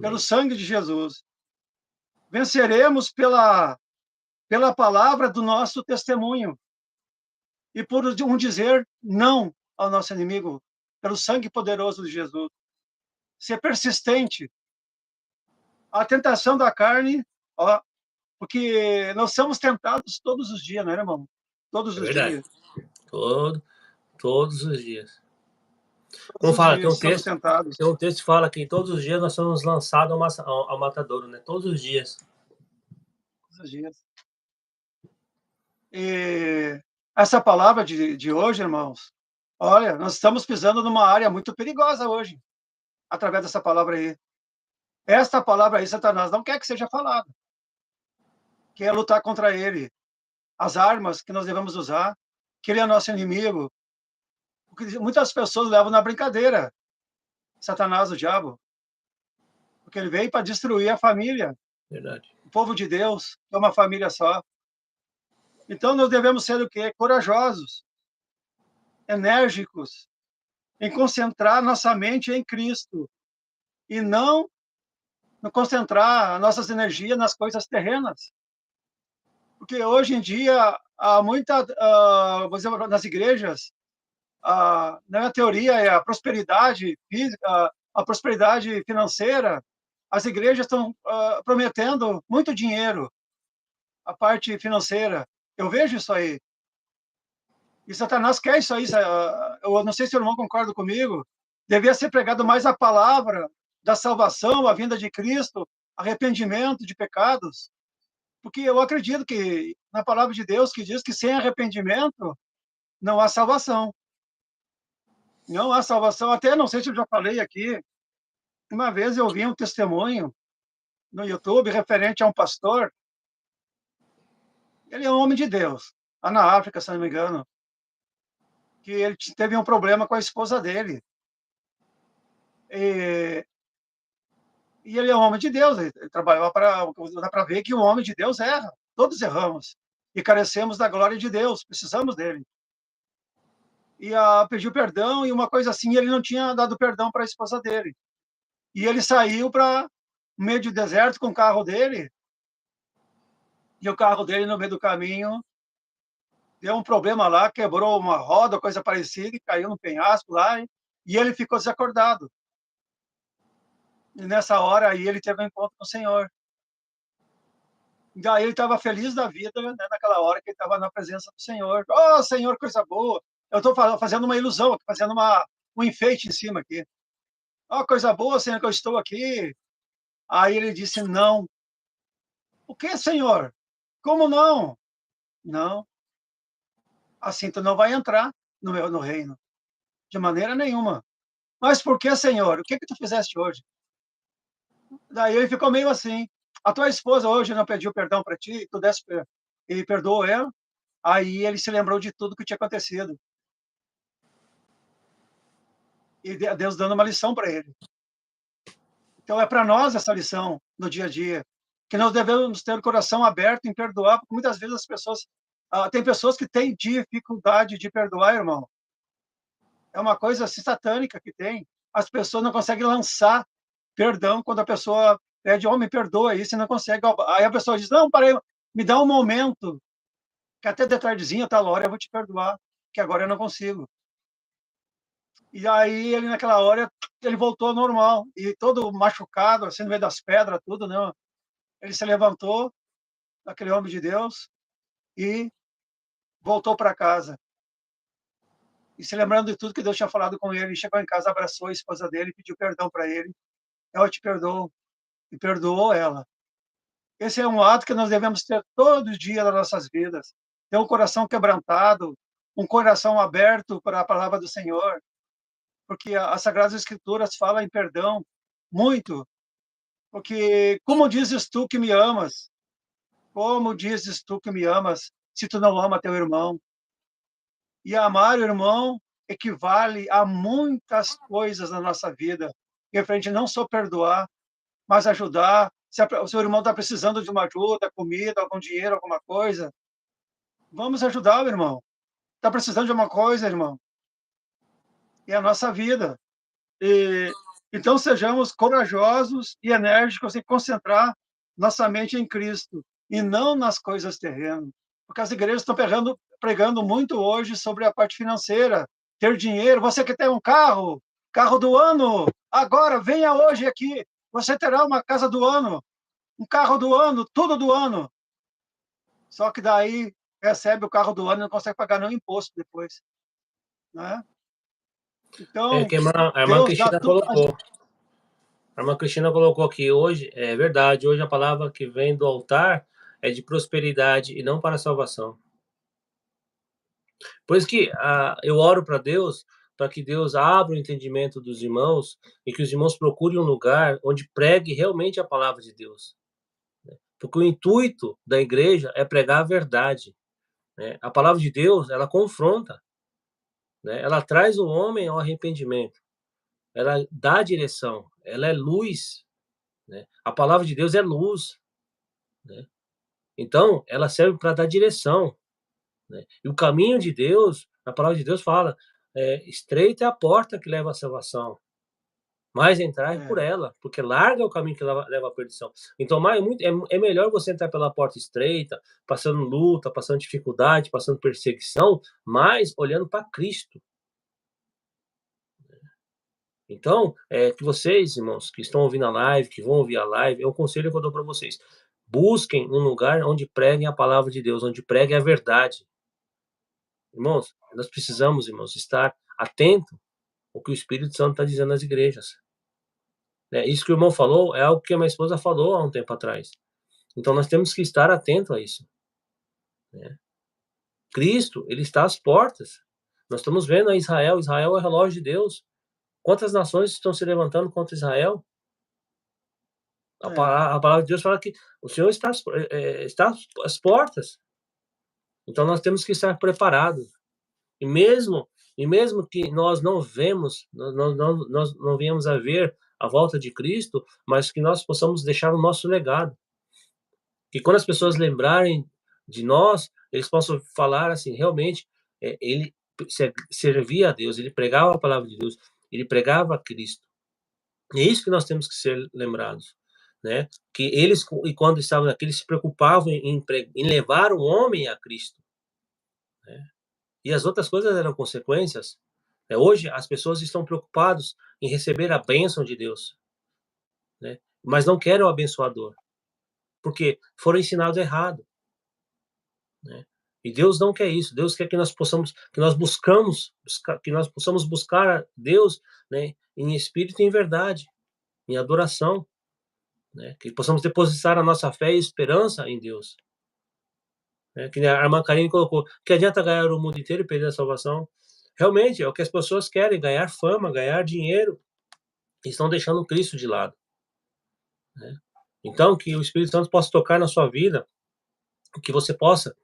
pelo sangue de Jesus. Venceremos pela palavra do nosso testemunho e por um dizer não ao nosso inimigo, pelo sangue poderoso de Jesus. Ser persistente. A tentação da carne, porque nós somos tentados todos os dias, não é, irmão? Todos os dias. Todos os dias. Como fala, tem um texto que fala que todos os dias nós somos lançados ao matadouro, né? Todos os dias. esses dias. E essa palavra de hoje, irmãos, olha, nós estamos pisando numa área muito perigosa hoje, através dessa palavra aí. Esta palavra aí, Satanás não quer que seja falada. Quer lutar contra ele. As armas que nós devemos usar, que ele é nosso inimigo. Porque muitas pessoas levam na brincadeira Satanás, o diabo, porque ele veio para destruir a família. Verdade. O povo de Deus é uma família só. Então, nós devemos ser o quê? Corajosos, enérgicos, em concentrar nossa mente em Cristo e não concentrar nossas energias nas coisas terrenas. Porque hoje em dia, há muita, vou dizer, nas igrejas, na minha teoria, é a prosperidade física, a prosperidade financeira. As igrejas estão prometendo muito dinheiro, a parte financeira. Eu vejo isso aí. E Satanás quer isso aí. Eu não sei se o irmão concorda comigo. Devia ser pregado mais a palavra da salvação, a vinda de Cristo, arrependimento de pecados. Porque eu acredito que na palavra de Deus que diz que sem arrependimento não há salvação. Não há salvação. Até não sei se eu já falei aqui. Uma vez eu vi um testemunho no YouTube referente a um pastor. Ele é um homem de Deus, lá na África, se não me engano, que ele teve um problema com a esposa dele. E ele é um homem de Deus, ele trabalhava para... Dá para ver que o homem de Deus erra, todos erramos, e carecemos da glória de Deus, precisamos dele. E pediu perdão, e uma coisa assim, ele não tinha dado perdão para a esposa dele. E ele saiu para no meio do deserto com o carro dele, e o carro dele, no meio do caminho, deu um problema lá, quebrou uma roda, coisa parecida, e caiu no penhasco lá, e ele ficou desacordado. E nessa hora aí ele teve um encontro com o Senhor. E daí ele estava feliz da vida, né, naquela hora que ele estava na presença do Senhor. Oh, Senhor, coisa boa! Eu estou fazendo uma ilusão, fazendo um enfeite em cima aqui. Oh, coisa boa, Senhor, que eu estou aqui. Aí ele disse, não. O que, Senhor? Como não? Não. Assim tu não vai entrar no reino. De maneira nenhuma. Mas por que, Senhor? O que tu fizeste hoje? Daí ele ficou meio assim. A tua esposa hoje não pediu perdão para ti? Tu desse e perdoou ela? Aí ele se lembrou de tudo que tinha acontecido. E Deus dando uma lição para ele. Então é para nós essa lição no dia a dia. Que nós devemos ter o coração aberto em perdoar, porque muitas vezes as pessoas... tem pessoas que têm dificuldade de perdoar, irmão. É uma coisa assim, satânica que tem. As pessoas não conseguem lançar perdão quando a pessoa pede, me perdoa isso, e não consegue. Aí a pessoa diz, não, parei, me dá um momento, que até de tardezinha, tal hora, eu vou te perdoar, que agora eu não consigo. E aí, ele naquela hora, ele voltou ao normal, e todo machucado, assim, no meio das pedras, tudo, né? Ele se levantou, aquele homem de Deus, e voltou para casa. E se lembrando de tudo que Deus tinha falado com ele, chegou em casa, abraçou a esposa dele, pediu perdão para ele. Eu te perdoo. E perdoou ela. Esse é um ato que nós devemos ter todo dia nas nossas vidas. Ter um coração quebrantado, um coração aberto para a palavra do Senhor. Porque as Sagradas Escrituras falam em perdão muito. Porque, como dizes tu que me amas? Como dizes tu que me amas, se tu não ama teu irmão? E amar o irmão equivale a muitas coisas na nossa vida. Referente não só perdoar, mas ajudar. Se o seu irmão está precisando de uma ajuda, comida, algum dinheiro, alguma coisa, vamos ajudar o irmão. Está precisando de uma coisa, irmão? É a nossa vida. Então, sejamos corajosos e enérgicos em concentrar nossa mente em Cristo e não nas coisas terrenas. Porque as igrejas estão pregando muito hoje sobre a parte financeira, ter dinheiro. Você que tem um carro do ano, agora venha hoje aqui, você terá uma casa do ano, um carro do ano, tudo do ano. Só que daí recebe o carro do ano e não consegue pagar nenhum imposto depois. Né? Então, que a irmã Cristina colocou. A irmã Cristina colocou aqui hoje, é verdade, hoje a palavra que vem do altar é de prosperidade e não para salvação. Por isso que eu oro para Deus, para que Deus abra o entendimento dos irmãos e que os irmãos procurem um lugar onde pregue realmente a palavra de Deus. Porque o intuito da igreja é pregar a verdade, né? A palavra de Deus, ela confronta, né? Ela traz o homem ao arrependimento, ela dá direção, ela é luz, né? A palavra de Deus é luz, né? Então, ela serve para dar direção, né? E o caminho de Deus, a palavra de Deus fala, estreita é a porta que leva à salvação, mas entrar por ela, porque larga é o caminho que leva à perdição. Então, é melhor você entrar pela porta estreita, passando luta, passando dificuldade, passando perseguição, mas olhando para Cristo. Então, que vocês, irmãos, que estão ouvindo a live, que vão ouvir a live, é um conselho que eu dou para vocês. Busquem um lugar onde preguem a palavra de Deus, onde preguem a verdade. Irmãos, nós precisamos, irmãos, estar atento ao que o Espírito Santo está dizendo nas igrejas. Isso que o irmão falou é algo que a minha esposa falou há um tempo atrás. Então, nós temos que estar atento a isso, né? Cristo, ele está às portas. Nós estamos vendo a Israel. Israel é o relógio de Deus. Quantas nações estão se levantando contra Israel? A palavra de Deus fala que o Senhor está às portas. Então, nós temos que estar preparados. E mesmo que nós não vemos, nós não venhamos a ver a volta de Cristo, mas que nós possamos deixar o nosso legado. Que quando as pessoas lembrarem de nós, eles possam falar assim, realmente, ele servia a Deus, ele pregava a palavra de Deus, ele pregava a Cristo. É isso que nós temos que ser lembrados, né? Que eles, e quando estavam aqui, eles se preocupavam em levar o homem a Cristo, né? E as outras coisas eram consequências. Hoje, as pessoas estão preocupadas em receber a bênção de Deus, né? Mas não querem o abençoador, porque foram ensinados errado, né? E Deus não quer isso. Deus quer que nós possamos buscar a Deus, né, em espírito e em verdade, em adoração, né? Que possamos depositar a nossa fé e esperança em Deus, né? Que a irmã Karine colocou, que adianta ganhar o mundo inteiro e perder a salvação? Realmente, é o que as pessoas querem, ganhar fama, ganhar dinheiro, e estão deixando Cristo de lado, né? Então, que o Espírito Santo possa tocar na sua vida, que você possa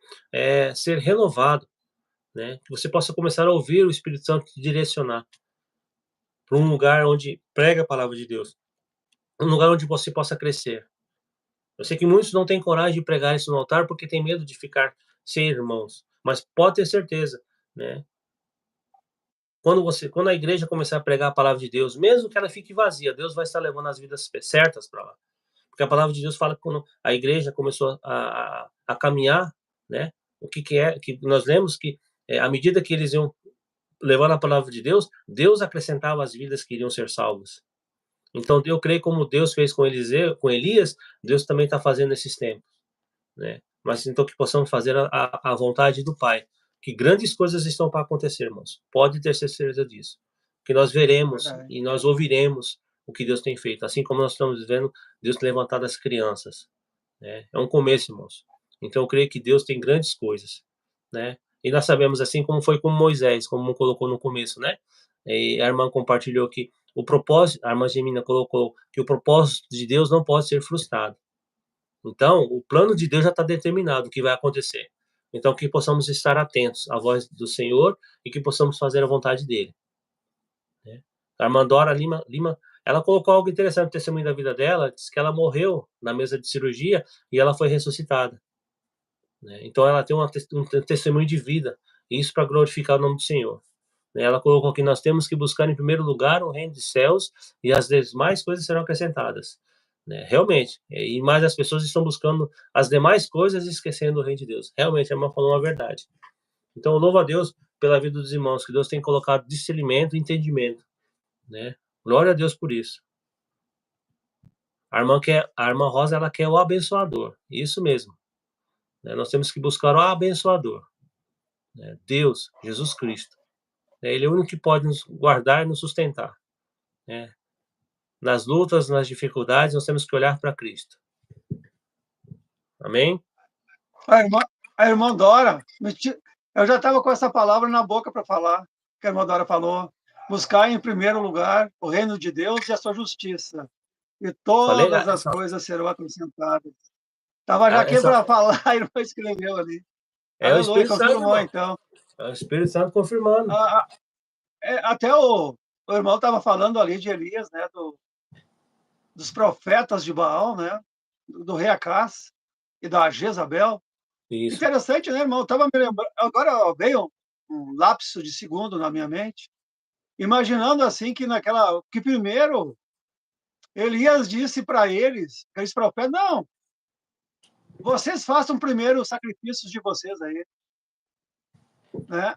ser renovado, né? Que você possa começar a ouvir o Espírito Santo te direcionar para um lugar onde prega a palavra de Deus, um lugar onde você possa crescer. Eu sei que muitos não têm coragem de pregar isso no altar porque tem medo de ficar sem irmãos, mas pode ter certeza, né? Quando a igreja começar a pregar a palavra de Deus, mesmo que ela fique vazia, Deus vai estar levando as vidas certas para lá. Porque a palavra de Deus fala que quando a igreja começou a caminhar, né? O que nós lemos que à medida que eles iam levando a palavra de Deus, Deus acrescentava as vidas que iriam ser salvas. Então, eu creio como Deus fez com Elias, Deus também está fazendo nesses tempos, né? Mas então que possamos fazer a vontade do Pai, que grandes coisas estão para acontecer, irmãos. Pode ter certeza disso. Que nós veremos e nós ouviremos o que Deus tem feito, assim como nós estamos vendo Deus levantar as crianças, né? É um começo, irmãos. Então, eu creio que Deus tem grandes coisas, né? E nós sabemos, assim como foi com Moisés, como colocou no começo, né? E a irmã compartilhou que o propósito, a irmã Gemina colocou que o propósito de Deus não pode ser frustrado. Então, o plano de Deus já está determinado o que vai acontecer. Então, que possamos estar atentos à voz do Senhor e que possamos fazer a vontade dele, né? A irmã Dora Lima, ela colocou algo interessante no testemunho da vida dela, disse que ela morreu na mesa de cirurgia e ela foi ressuscitada, né? Então, ela tem um testemunho de vida, e isso para glorificar o nome do Senhor. Ela colocou que nós temos que buscar em primeiro lugar o reino dos céus e as demais coisas serão acrescentadas, né? Realmente, e mais as pessoas estão buscando as demais coisas e esquecendo o reino de Deus. Realmente, a irmã falou uma verdade. Então, eu louvo a Deus pela vida dos irmãos, que Deus tem colocado discernimento e entendimento, né? Glória a Deus por isso. A irmã Rosa, ela quer o abençoador, isso mesmo, né? Nós temos que buscar o abençoador, né? Deus, Jesus Cristo. Ele é o único que pode nos guardar e nos sustentar, né? Nas lutas, nas dificuldades, nós temos que olhar para Cristo. Amém? A irmã, a irmã Dora, eu já estava com essa palavra na boca para falar, que a irmã Dora falou, buscar em primeiro lugar o reino de Deus e a sua justiça, e Falei, todas as coisas serão acrescentadas. Estava já aqui essa, para falar, a irmã escreveu ali. é o Aleluia, Espírito Santo, confirmou irmão. então. É o Espírito Santo confirmando. Até o irmão estava falando ali de Elias, né, dos profetas de Baal, né, do rei Acás e da Jezabel. Isso. Interessante, né, irmão? Estava me lembrando, agora veio um lapso de segundo na minha mente, imaginando assim que primeiro Elias disse para eles, aqueles profetas, não, vocês façam primeiro os sacrifícios de vocês aí, né?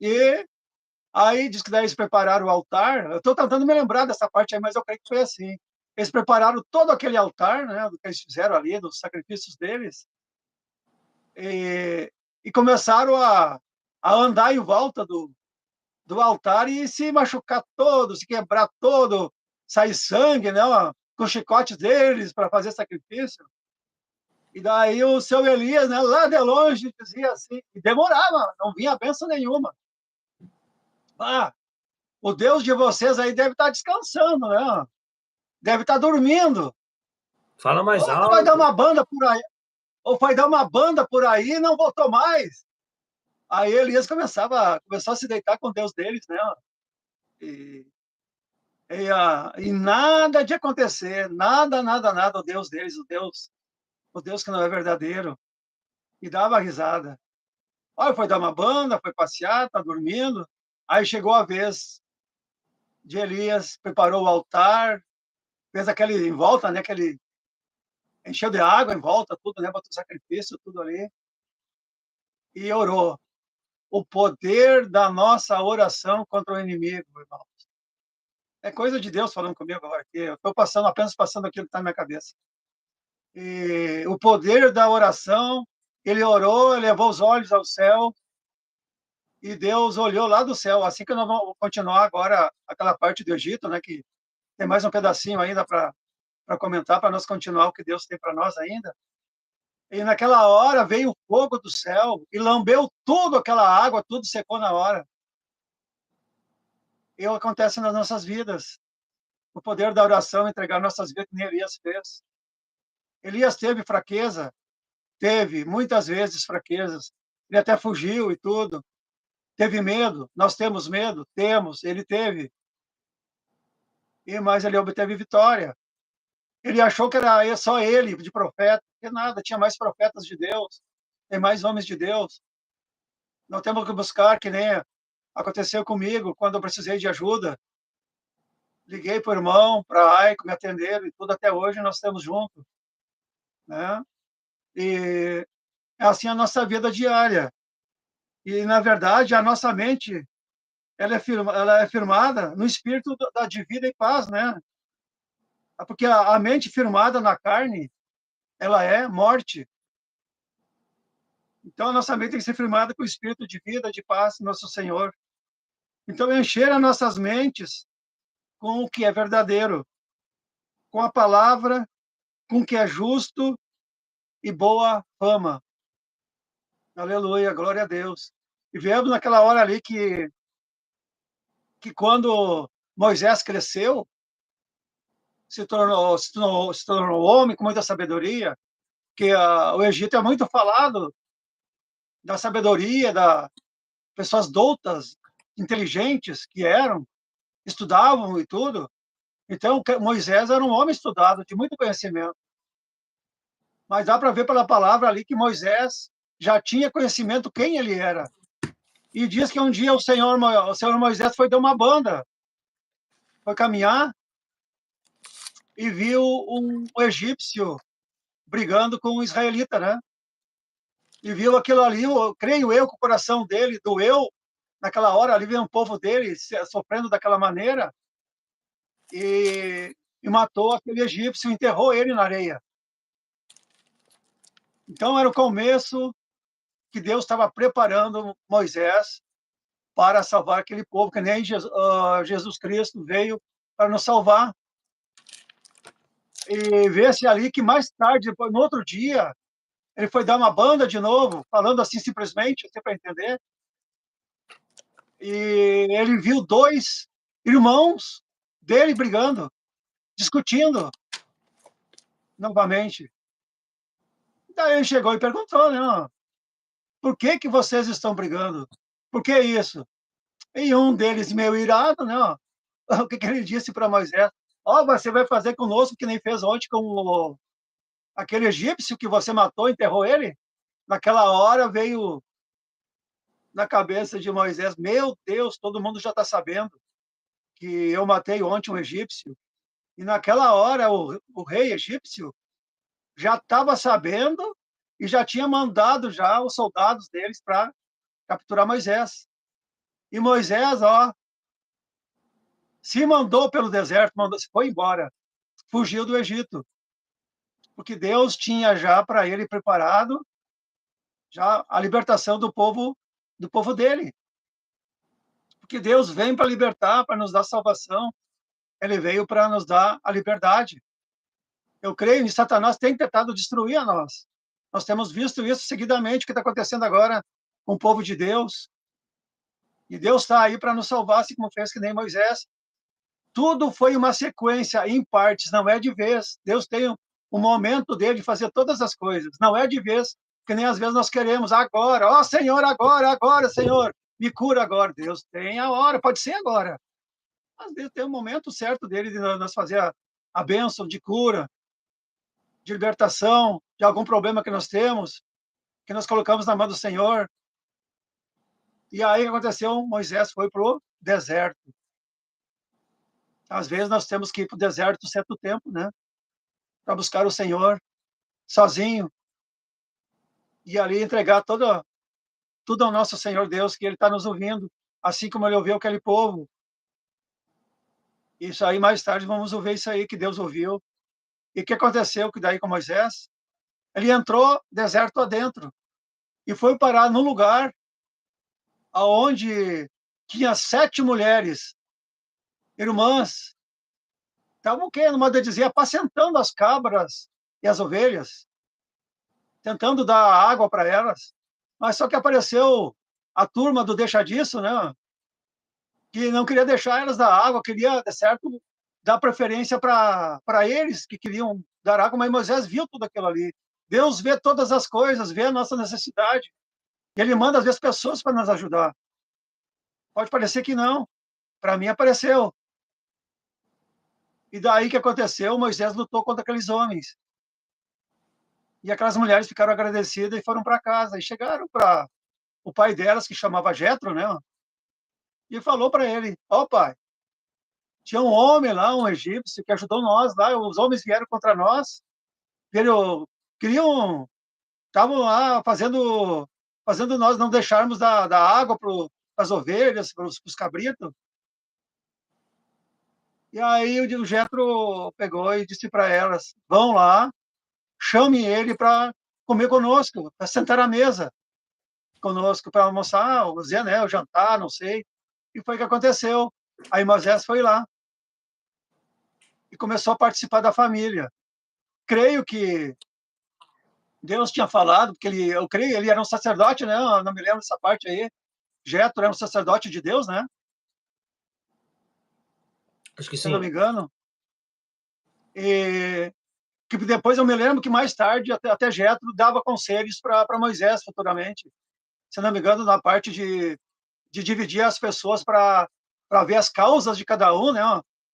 E aí diz que daí eles prepararam o altar. Eu estou tentando me lembrar dessa parte aí, mas eu creio que foi assim. Eles prepararam todo aquele altar, né, do que eles fizeram ali, dos sacrifícios deles, e começaram a andar em volta do altar e se machucar todo, se quebrar todo, sair sangue, né, com os chicotes deles para fazer sacrifício. E daí o seu Elias, né, lá de longe, dizia assim, e demorava, não vinha benção nenhuma. Ah, o Deus de vocês aí deve estar descansando, né? Deve estar dormindo. Fala mais Ou vai dar alto. uma banda por aí, ou vai dar uma banda por aí e não voltou mais. Aí Elias começou a se deitar com o Deus deles, né? E nada de acontecer, nada, nada, nada, o Deus deles, o Deus que não é verdadeiro. E dava risada. Olha, foi dar uma banda, foi passear, tá dormindo. Aí chegou a vez de Elias, preparou o altar, fez aquele em volta, né? Aquele encheu de água em volta, tudo, né? Botou sacrifício, tudo ali. E orou. O poder da nossa oração contra o inimigo, irmão. É coisa de Deus falando comigo agora, que eu estou apenas passando aquilo que está na minha cabeça. E o poder da oração, ele orou, levou os olhos ao céu, e Deus olhou lá do céu. Assim que nós vamos continuar agora aquela parte do Egito, né, que tem mais um pedacinho ainda para comentar, para nós continuar o que Deus tem para nós ainda. E naquela hora veio o fogo do céu e lambeu tudo aquela água, tudo secou na hora. E acontece nas nossas vidas. O poder da oração, entregar nossas vidas, que nem Elias fez. Elias teve fraqueza, teve muitas vezes fraquezas. Ele até fugiu e tudo. Teve medo, nós temos medo, temos, ele teve. Mas ele obteve vitória. Ele achou que era só ele de profeta, que nada, tinha mais profetas de Deus, tem mais homens de Deus. Nós temos que buscar, que nem aconteceu comigo quando eu precisei de ajuda. Liguei para o irmão, para a Aico, me atenderam e tudo, até hoje nós estamos juntos, né? E é assim a nossa vida diária. E, na verdade, a nossa mente, ela é firmada no espírito de vida e paz, né? Porque a mente firmada na carne, ela é morte. Então, a nossa mente tem que ser firmada com o espírito de vida, de paz, nosso Senhor. Então, encher as nossas mentes com o que é verdadeiro, com a palavra, com o que é justo e boa fama. Aleluia, glória a Deus. E vemos naquela hora ali que quando Moisés cresceu, se tornou homem com muita sabedoria, que o Egito é muito falado da sabedoria, da pessoas doutas, inteligentes que eram, estudavam e tudo. Então, Moisés era um homem estudado, de muito conhecimento. Mas dá para ver pela palavra ali que Moisés já tinha conhecimento quem ele era. E diz que um dia o senhor Moisés foi dar uma banda, foi caminhar e viu um egípcio brigando com um israelita, né? E viu aquilo ali, creio eu, que o coração dele doeu naquela hora, ali veio um povo dele sofrendo daquela maneira e matou aquele egípcio, enterrou ele na areia. Então era o começo que Deus estava preparando Moisés para salvar aquele povo, que nem Jesus Cristo veio para nos salvar. E vê-se ali que mais tarde, depois, no outro dia, Ele foi dar uma banda de novo, falando assim simplesmente, assim para entender. E ele viu 2 irmãos dele brigando, discutindo novamente. Daí ele chegou e perguntou, né? Por que que vocês estão brigando? Por que isso? E um deles, meio irado, né? O que que ele disse para Moisés? Ó, você vai fazer conosco que nem fez ontem com aquele egípcio que você matou, enterrou ele? Naquela hora veio na cabeça de Moisés, meu Deus, todo mundo já está sabendo que eu matei ontem um egípcio. E naquela hora o rei egípcio já estava sabendo e já tinha mandado já os soldados deles para capturar Moisés. E Moisés, ó, se mandou pelo deserto, se foi embora, fugiu do Egito, porque Deus tinha já para ele preparado já a libertação do povo dele. Porque Deus vem para libertar, para nos dar salvação, ele veio para nos dar a liberdade. Eu creio que Satanás tem tentado destruir a nós. Nós temos visto isso seguidamente, o que está acontecendo agora com o povo de Deus. E Deus está aí para nos salvar, assim como fez que nem Moisés. Tudo foi uma sequência em partes, não é de vez. Deus tem um momento dele de fazer todas as coisas, não é de vez, que nem às vezes nós queremos agora. Ó, Senhor, agora, Senhor, me cura agora. Deus tem a hora, pode ser agora. Mas Deus tem um momento certo dele de nós fazer a bênção de cura, de libertação de algum problema que nós temos, que nós colocamos na mão do Senhor. E aí o que aconteceu? Moisés foi para o deserto. Às vezes nós temos que ir para o deserto certo tempo, né? Para buscar o Senhor sozinho e ali entregar tudo ao nosso Senhor Deus, que Ele está nos ouvindo, assim como Ele ouviu aquele povo. Isso aí mais tarde vamos ouvir isso aí que Deus ouviu. E o que aconteceu que daí com Moisés? Ele entrou deserto adentro e foi parar num lugar aonde tinha 7 mulheres, irmãs, estavam o quê? No modo de dizer, apacentando as cabras e as ovelhas, tentando dar água para elas. Mas só que apareceu a turma do deixa disso, né? Que não queria deixar elas dar água, queria, de certo, dar preferência para eles que queriam dar água, mas Moisés viu tudo aquilo ali. Deus vê todas as coisas, vê a nossa necessidade. E Ele manda, às vezes, pessoas para nos ajudar. Pode parecer que não. Para mim, apareceu. E daí que aconteceu? Moisés lutou contra aqueles homens. E aquelas mulheres ficaram agradecidas e foram para casa. E chegaram para o pai delas, que chamava Jetro, né? E falou para ele: ó, pai, tinha um homem lá, um egípcio, que ajudou nós lá. Os homens vieram contra nós. Queriam, estavam lá fazendo nós não deixarmos da água para as ovelhas, para os cabritos. E aí o Jetro pegou e disse para elas: vão lá, chame ele para comer conosco, para sentar à mesa conosco, para almoçar, ou dizer, né, o jantar, não sei. E foi o que aconteceu. Aí Moisés foi lá e começou a participar da família. Creio que Deus tinha falado, porque eu creio, ele era um sacerdote, né? Eu não me lembro dessa parte aí. Jetro era um sacerdote de Deus, né? Acho que Se sim. eu não me engano. E que depois eu me lembro que mais tarde até Jetro dava conselhos para Moisés futuramente. Se não me engano, na parte de dividir as pessoas para ver as causas de cada um, né?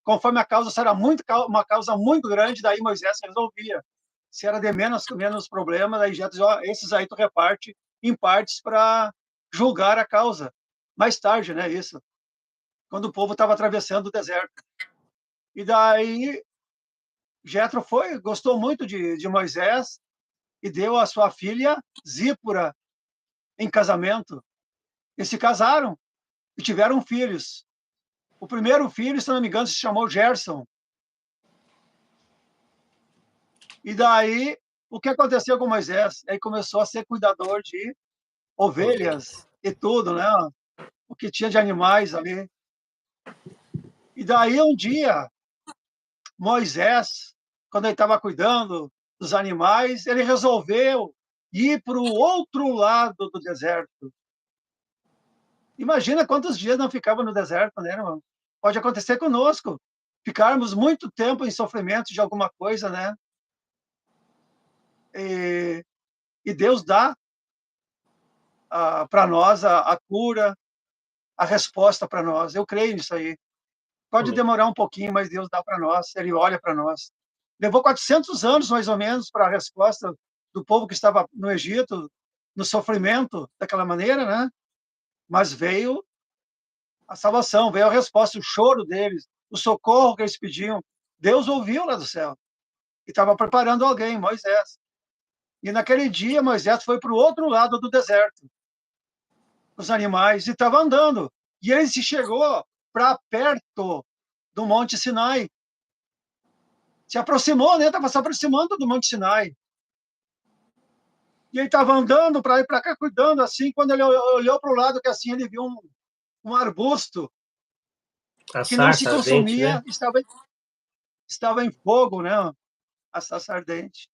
Conforme a causa será uma causa muito grande, daí Moisés resolvia. Se era de menos problema, daí já esses aí tu reparte em partes para julgar a causa. Mais tarde, né, isso. Quando o povo estava atravessando o deserto. E daí Jetro gostou muito de Moisés e deu a sua filha Zípora em casamento. Eles se casaram e tiveram filhos. O primeiro filho, se não me engano, se chamou Gerson. E daí, o que aconteceu com Moisés? Aí começou a ser cuidador de ovelhas e tudo, né? O que tinha de animais ali. E daí, um dia, Moisés, quando ele estava cuidando dos animais, ele resolveu ir para o outro lado do deserto. Imagina quantos dias não ficava no deserto, né, irmão? Pode acontecer conosco. Ficarmos muito tempo em sofrimento de alguma coisa, né? E Deus dá para nós a cura, a resposta para nós. Eu creio nisso aí. Pode Amém. demorar um pouquinho, mas Deus dá para nós. Ele olha para nós. Levou 400 anos, mais ou menos, para a resposta do povo que estava no Egito, no sofrimento, daquela maneira, né? Mas veio a salvação, veio a resposta, o choro deles, o socorro que eles pediam. Deus ouviu lá do céu. E estava preparando alguém, Moisés. E naquele dia, Moisés foi para o outro lado do deserto, os animais, e estava andando. E ele se chegou para perto do Monte Sinai. Se aproximou, né? Estava se aproximando do Monte Sinai. E ele estava andando para ir para cá, cuidando, assim, quando ele olhou para o lado, que assim, ele viu um arbusto A que não se sarça ardente, consumia, né? estava em fogo, né? A sarça ardente.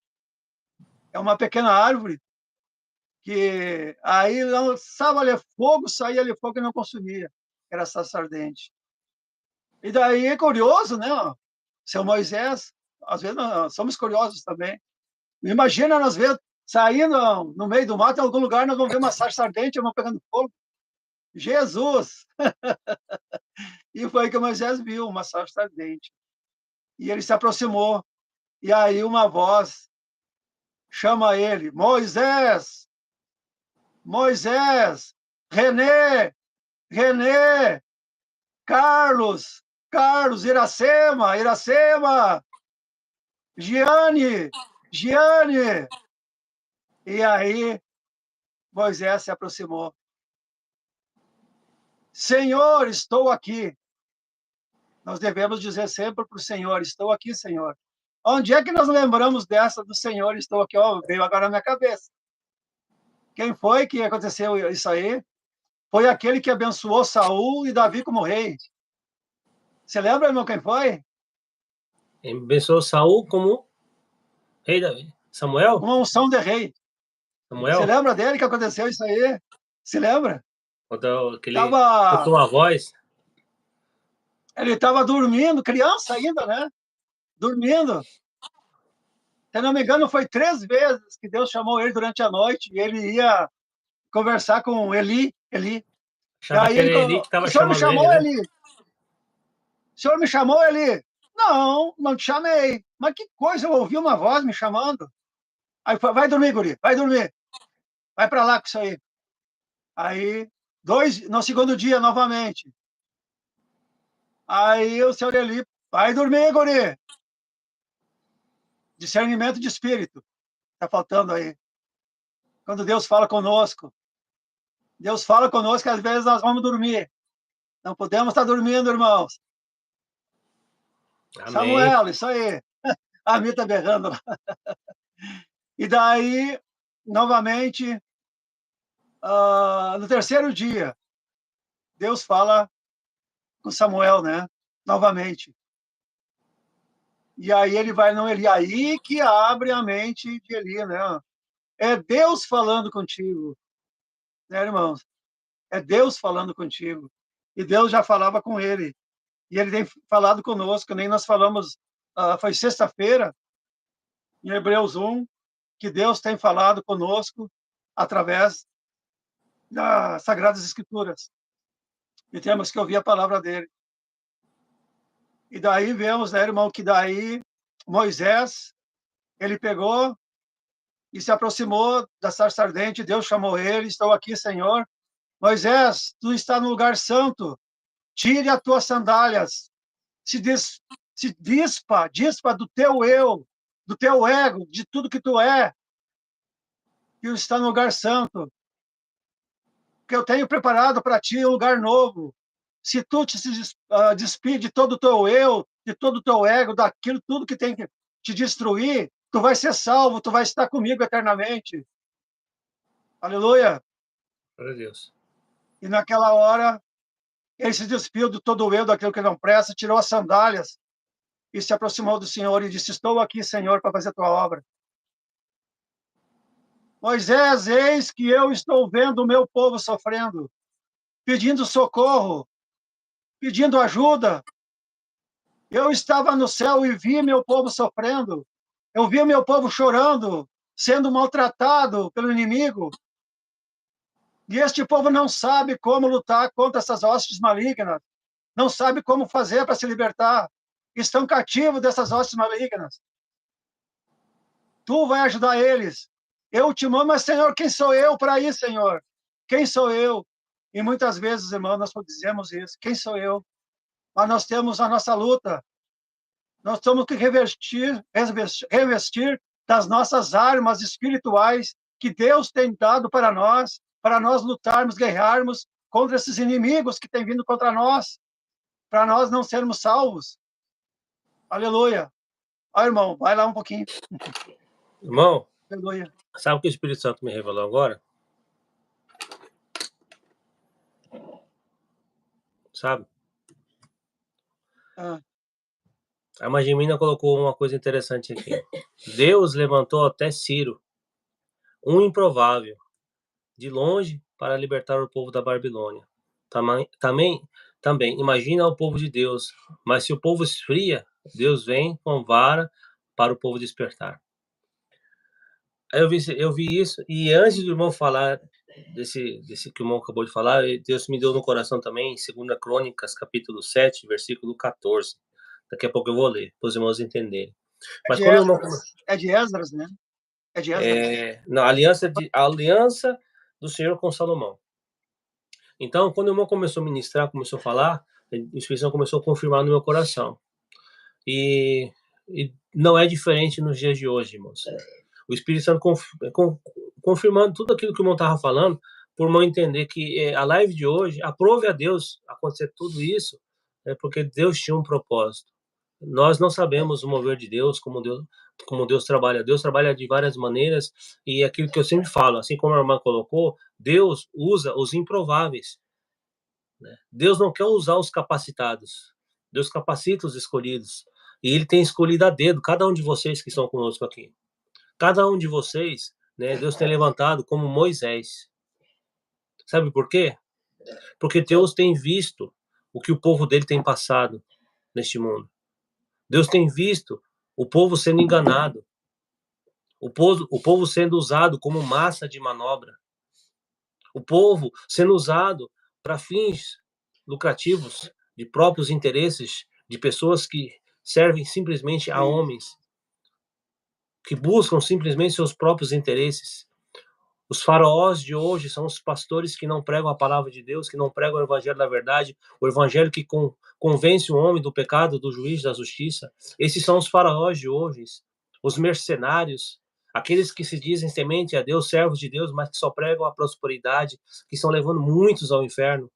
É uma pequena árvore que aí lançava ali fogo, saía ali fogo e não consumia. Era a sarça ardente. E daí é curioso, né? Seu Moisés, às vezes nós somos curiosos também. Imagina nós ver saindo no meio do mato, em algum lugar, nós vamos ver uma sarça ardente, uma pegando fogo. Jesus! E foi que Moisés viu uma sarça ardente. E ele se aproximou. E aí uma voz chama ele: Moisés! Moisés! René! René! Carlos! Carlos! Iracema! Iracema! Giane! Giane! E aí Moisés se aproximou. Senhor, estou aqui. Nós devemos dizer sempre para o Senhor: estou aqui, Senhor. Onde é que nós lembramos dessa do Senhor, estou aqui? Oh, veio agora na minha cabeça. Quem foi que aconteceu isso aí? Foi aquele que abençoou Saul e Davi como rei. Você lembra, irmão, quem foi? Abençoou Saul como rei Davi. Samuel? Uma unção de rei. Você Samuel? lembra dele que aconteceu isso aí? Se lembra? Quando aquele Tava, botou a voz. ele estava dormindo, criança ainda, né? Dormindo. Se não me engano, foi 3 vezes que Deus chamou ele durante a noite e ele ia conversar com Eli. E Achava aí que era ele Eli que falou: estava o senhor me chamando ele, chamou, né? Eli? O senhor me chamou, Eli? Não, não te chamei. Mas que coisa, eu ouvi uma voz me chamando. Aí foi: vai dormir, guri, vai dormir. Vai para lá com isso aí. Aí, no segundo dia, novamente. Aí o senhor Eli: vai dormir, guri. Discernimento de espírito. Está faltando aí. Quando Deus fala conosco. Deus fala conosco, às vezes nós vamos dormir. Não podemos estar dormindo, irmãos. Amém. Samuel, isso aí. A Mita está berrando lá. E daí, novamente, no terceiro dia, Deus fala com Samuel, né? Novamente. E aí ele vai não Eli. Aí que abre a mente de Eli, né? É Deus falando contigo, né, irmãos? É Deus falando contigo. E Deus já falava com ele. E ele tem falado conosco, nem nós falamos, foi sexta-feira, em Hebreus 1, que Deus tem falado conosco através das Sagradas Escrituras. E temos que ouvir a palavra dele. E daí vemos, né, irmão, que daí Moisés, ele pegou e se aproximou da sarça ardente, Deus chamou ele: estou aqui, Senhor. Moisés, tu está no lugar santo, tire as tuas sandálias, se dispa do teu eu, do teu ego, de tudo que tu é, que está no lugar santo, que eu tenho preparado para ti um lugar novo. Se tu te despir de todo o teu eu, de todo o teu ego, daquilo tudo que tem que te destruir, tu vai ser salvo, tu vai estar comigo eternamente. Aleluia. Glória a Deus. E naquela hora, ele se despiu de todo o eu, daquilo que não presta, tirou as sandálias e se aproximou do Senhor e disse: estou aqui, Senhor, para fazer a tua obra. Moisés, eis que eu estou vendo o meu povo sofrendo, pedindo socorro, pedindo ajuda. Eu estava no céu e vi meu povo sofrendo. Eu vi meu povo chorando, sendo maltratado pelo inimigo. E este povo não sabe como lutar contra essas hostes malignas. Não sabe como fazer para se libertar. Estão cativos dessas hostes malignas. Tu vai ajudar eles. Eu te amo, mas, Senhor, quem sou eu para ir, Senhor? Quem sou eu? E muitas vezes, irmãos, nós dizemos isso. Quem sou eu? Mas nós temos a nossa luta. Nós temos que revestir das nossas armas espirituais que Deus tem dado para nós lutarmos, guerrearmos contra esses inimigos que têm vindo contra nós, para nós não sermos salvos. Aleluia. Ó, irmão, vai lá um pouquinho. Irmão, aleluia. Sabe o que o Espírito Santo me revelou agora? Sabe? A irmã Gemina colocou uma coisa interessante aqui. Deus levantou até Ciro, um improvável, de longe para libertar o povo da Babilônia. Também, imagina o povo de Deus, mas se o povo esfria, Deus vem com vara para o povo despertar. Aí eu vi isso, e antes do irmão falar desse que o irmão acabou de falar, Deus me deu no coração também, em 2 Crônicas, capítulo 7, versículo 14. Daqui a pouco eu vou ler, para os irmãos entenderem. Mas quando o irmão... É de Esdras, né? É de Esdras. Na a aliança do Senhor com Salomão. Então, quando o irmão começou a ministrar, começou a falar, o Espírito Santo começou a confirmar no meu coração. E não é diferente nos dias de hoje, irmãos. O Espírito Santo confirmando tudo aquilo que o irmão estava falando, por irmão entender que a live de hoje, aprove a Deus acontecer tudo isso, porque Deus tinha um propósito. Nós não sabemos o mover de Deus, como Deus trabalha. Deus trabalha de várias maneiras, e aquilo que eu sempre falo, assim como a irmã colocou, Deus usa os improváveis. Né? Deus não quer usar os capacitados. Deus capacita os escolhidos. E Ele tem escolhido a dedo cada um de vocês que estão conosco aqui. Cada um de vocês, né, Deus tem levantado como Moisés. Sabe por quê? Porque Deus tem visto o que o povo dele tem passado neste mundo. Deus tem visto o povo sendo enganado. O povo sendo usado como massa de manobra. O povo sendo usado para fins lucrativos, de próprios interesses, de pessoas que servem simplesmente a homens, que buscam simplesmente seus próprios interesses. Os faraós de hoje são os pastores que não pregam a palavra de Deus, que não pregam o evangelho da verdade, o evangelho que convence o homem do pecado, do juízo, da justiça. Esses são os faraós de hoje, os mercenários, aqueles que se dizem temente a Deus, servos de Deus, mas que só pregam a prosperidade, que estão levando muitos ao inferno,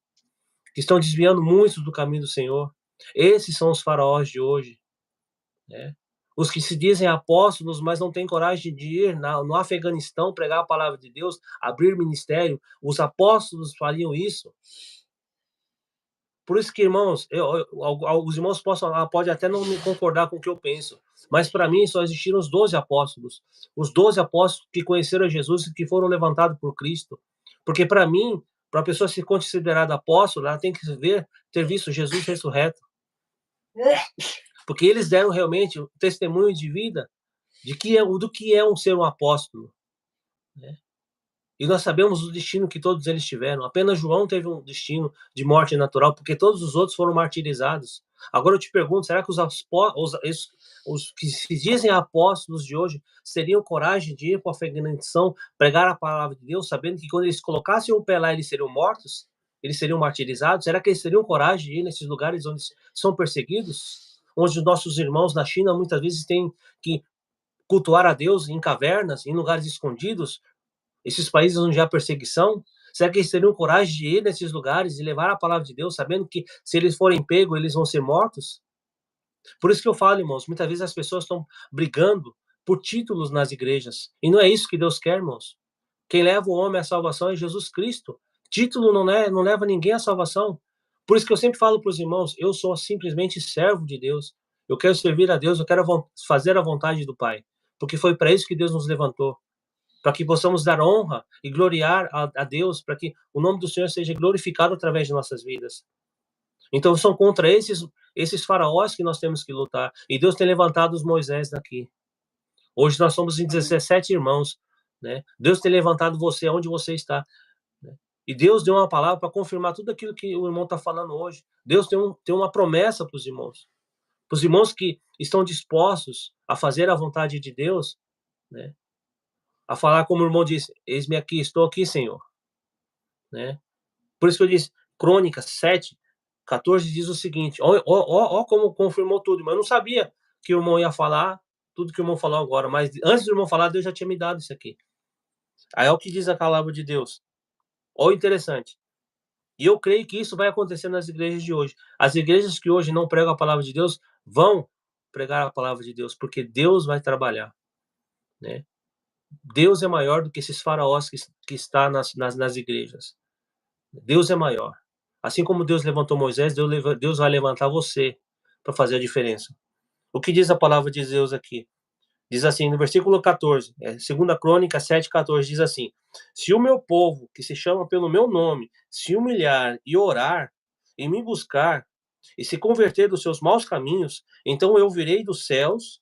que estão desviando muitos do caminho do Senhor. Esses são os faraós de hoje, né? Os que se dizem apóstolos, mas não têm coragem de ir no Afeganistão pregar a palavra de Deus, abrir ministério. Os apóstolos fariam isso. Por isso que, irmãos, os irmãos podem até não me concordar com o que eu penso, mas para mim só existiram os 12 apóstolos. Os 12 apóstolos que conheceram Jesus e que foram levantados por Cristo. Porque para mim, para a pessoa ser considerada apóstolo, ela tem que ter visto Jesus ressurreto. Porque eles deram realmente o testemunho de vida do que é ser um apóstolo. Né? E nós sabemos o destino que todos eles tiveram. Apenas João teve um destino de morte natural, porque todos os outros foram martirizados. Agora eu te pergunto, será que os que se dizem apóstolos de hoje teriam coragem de ir para o Afeganistão, pregar a palavra de Deus, sabendo que quando eles colocassem o pé lá, eles seriam mortos? Eles seriam martirizados? Será que eles teriam coragem de ir nesses lugares onde são perseguidos? Onde os nossos irmãos na China muitas vezes têm que cultuar a Deus em cavernas, em lugares escondidos, esses países onde há perseguição? Será que eles teriam coragem de ir nesses lugares e levar a palavra de Deus, sabendo que se eles forem pegos, eles vão ser mortos? Por isso que eu falo, irmãos, muitas vezes as pessoas estão brigando por títulos nas igrejas, e não é isso que Deus quer, irmãos. Quem leva o homem à salvação é Jesus Cristo. Título não leva ninguém à salvação. Por isso que eu sempre falo para os irmãos, eu sou simplesmente servo de Deus. Eu quero servir a Deus, eu quero fazer a vontade do Pai. Porque foi para isso que Deus nos levantou. para que possamos dar honra e gloriar a Deus, para que o nome do Senhor seja glorificado através de nossas vidas. Então são contra esses faraós que nós temos que lutar. E Deus tem levantado os Moisés daqui. Hoje nós somos em 17 irmãos, né? Deus tem levantado você onde você está, né? E Deus deu uma palavra para confirmar tudo aquilo que o irmão está falando hoje. Deus tem uma promessa para os irmãos que estão dispostos a fazer a vontade de Deus, né? A falar como o irmão disse: eis-me aqui, estou aqui, Senhor, né? Por isso que eu disse, Crônicas 7:14 diz o seguinte, ó como confirmou tudo, mas eu não sabia que o irmão ia falar tudo que o irmão falou agora, mas antes do irmão falar, Deus já tinha me dado isso aqui. Aí é o que diz a palavra de Deus. Ó, interessante. E eu creio que isso vai acontecer nas igrejas de hoje. As igrejas que hoje não pregam a palavra de Deus vão pregar a palavra de Deus, porque Deus vai trabalhar, né? Deus é maior do que esses faraós que está nas igrejas. Deus é maior. Assim como Deus levantou Moisés, Deus vai levantar você para fazer a diferença. O que diz a palavra de Deus aqui? Diz assim, no versículo 14, 2 Crônicas 7:14, diz assim: se o meu povo, que se chama pelo meu nome, se humilhar e orar, e me buscar, e se converter dos seus maus caminhos, então eu virei dos céus,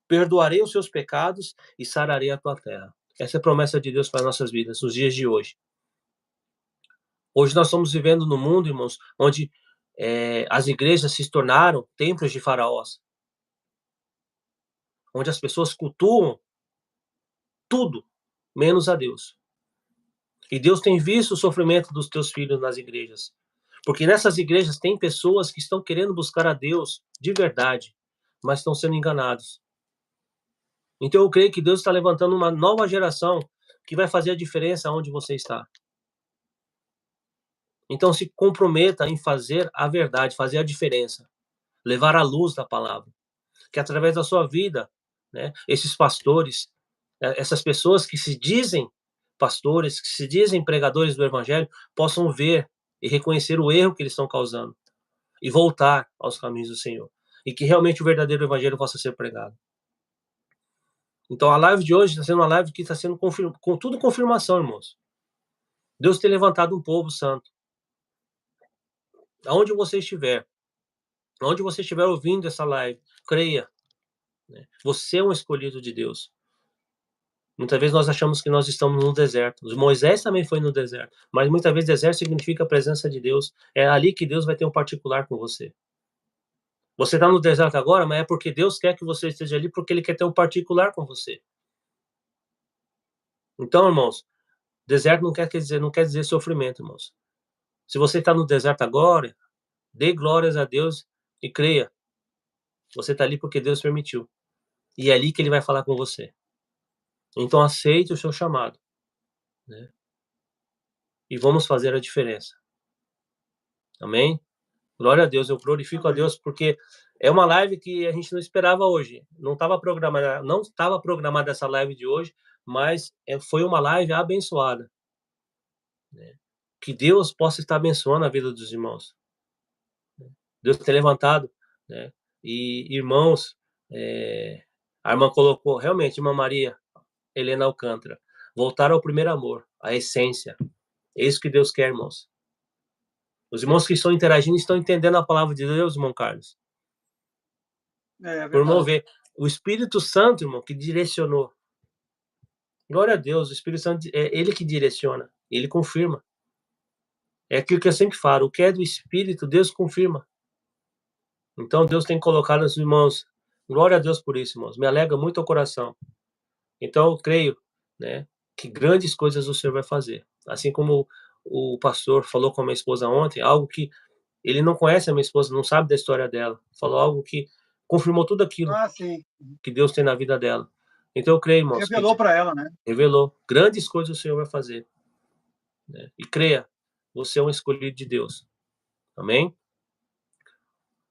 perdoarei os seus pecados e sararei a tua terra. Essa é a promessa de Deus para nossas vidas, nos dias de hoje. Hoje nós estamos vivendo num mundo, irmãos, onde as igrejas se tornaram templos de faraós, onde as pessoas cultuam tudo, menos a Deus. E Deus tem visto o sofrimento dos teus filhos nas igrejas. Porque nessas igrejas tem pessoas que estão querendo buscar a Deus de verdade, mas estão sendo enganados. Então eu creio que Deus está levantando uma nova geração que vai fazer a diferença onde você está. Então se comprometa em fazer a verdade, fazer a diferença, levar a luz da palavra. Que através da sua vida, né, esses pastores, essas pessoas que se dizem pastores, que se dizem pregadores do evangelho, possam ver e reconhecer o erro que eles estão causando e voltar aos caminhos do Senhor. E que realmente o verdadeiro evangelho possa ser pregado. Então a live de hoje está sendo uma live que está sendo com tudo confirmação, irmãos. Deus tem levantado um povo santo. Aonde você estiver ouvindo essa live, creia, né? Você é um escolhido de Deus. Muitas vezes nós achamos que nós estamos no deserto. Moisés também foi no deserto, mas muitas vezes deserto significa a presença de Deus. É ali que Deus vai ter um particular com você. Você está no deserto agora, mas é porque Deus quer que você esteja ali, porque Ele quer ter um particular com você. Então, irmãos, deserto não quer dizer sofrimento, irmãos. Se você está no deserto agora, dê glórias a Deus e creia. Você está ali porque Deus permitiu. E é ali que Ele vai falar com você. Então aceite o seu chamado, né? E vamos fazer a diferença. Amém? Glória a Deus, eu glorifico a Deus, porque é uma live que a gente não esperava hoje. Não estava programada essa live de hoje, mas foi uma live abençoada, né? Que Deus possa estar abençoando a vida dos irmãos. Deus tem levantado, né? E irmãos, a irmã colocou, realmente, irmã Maria Helena Alcântara, voltar ao primeiro amor, à essência. É isso que Deus quer, irmãos. Os irmãos que estão interagindo estão entendendo a palavra de Deus, irmão Carlos. Por irmão ver, o Espírito Santo, irmão, que direcionou. Glória a Deus, o Espírito Santo é Ele que direciona, Ele confirma. É aquilo que eu sempre falo, o que é do Espírito, Deus confirma. Então Deus tem colocado os irmãos, glória a Deus por isso, irmãos, me alegra muito o coração. Então eu creio, né, que grandes coisas o Senhor vai fazer. Assim como o pastor falou com a minha esposa ontem, algo que ele não conhece a minha esposa, não sabe da história dela. Falou algo que confirmou tudo aquilo que Deus tem na vida dela. Então eu creio, irmãos. Revelou para ela, né? Revelou. Grandes coisas o Senhor vai fazer, né? E creia, você é um escolhido de Deus. Amém?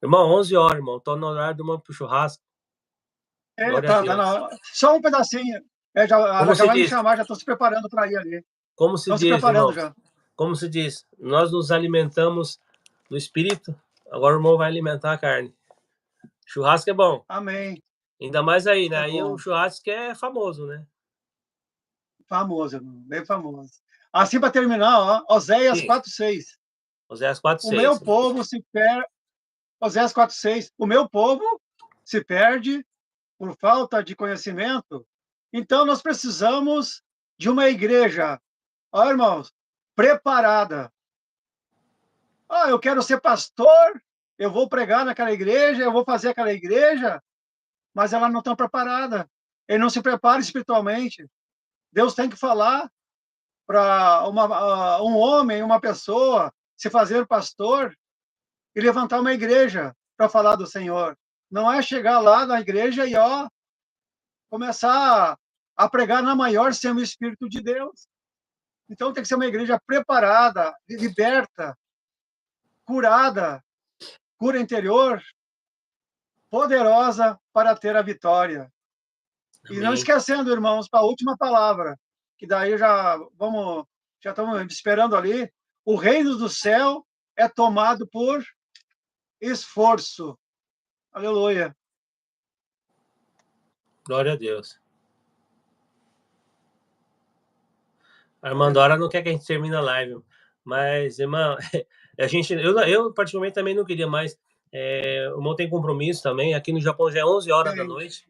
Irmão, 11 horas, irmão. Estou no horário do irmão pro churrasco. Tá na hora. Só um pedacinho. Ela já vai me chamar, já estou se preparando para ir ali. Como se diz, irmão? Já. Como se diz? Nós nos alimentamos do Espírito, agora o irmão vai alimentar a carne. Churrasco é bom. Amém. Ainda mais aí, né? Aí o churrasco é famoso, né? Famoso, irmão, bem famoso. Assim, para terminar, ó, Oséias 4:6. Oséias O meu 4:6. povo se perde. Oséias 4:6. O meu povo se perde por falta de conhecimento. Então, nós precisamos de uma igreja, ó, irmãos, preparada. Eu quero ser pastor, eu vou pregar naquela igreja, eu vou fazer aquela igreja, mas ela não está preparada. Ele não se prepara espiritualmente. Deus tem que falar para um homem, uma pessoa, se fazer pastor e levantar uma igreja para falar do Senhor. Não é chegar lá na igreja e começar a pregar na maior sem o Espírito de Deus. Então tem que ser uma igreja preparada, liberta, curada, cura interior, poderosa para ter a vitória. Amém. E não esquecendo, irmãos, para a última palavra, que daí já estamos esperando ali, o reino do céu é tomado por esforço. Aleluia. Glória a Deus. A irmã Dora não quer que a gente termine a live, mas, irmã, eu particularmente também não queria mais. O irmão tem compromisso também. Aqui no Japão já é 11 horas da noite,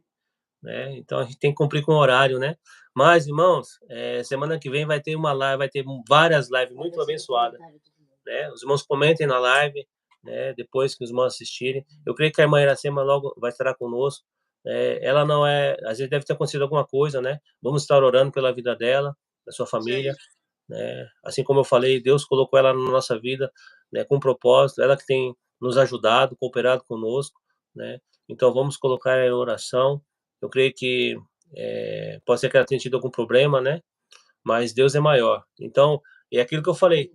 né? Então a gente tem que cumprir com o horário, né? Mas, irmãos, semana que vem vai ter uma live, vai ter várias lives muito abençoadas, né? Os irmãos comentem na live, né? Depois que os irmãos assistirem. Eu creio que a irmã Iracema logo vai estar conosco. Ela não é, às vezes deve ter acontecido alguma coisa, né? Vamos estar orando pela vida dela, da sua família, né? Assim como eu falei, Deus colocou ela na nossa vida, né, com propósito, ela que tem nos ajudado, cooperado conosco, né? Então vamos colocar ela em oração. Eu creio que pode ser que ela tenha tido algum problema, né? Mas Deus é maior. Então, é aquilo que eu falei,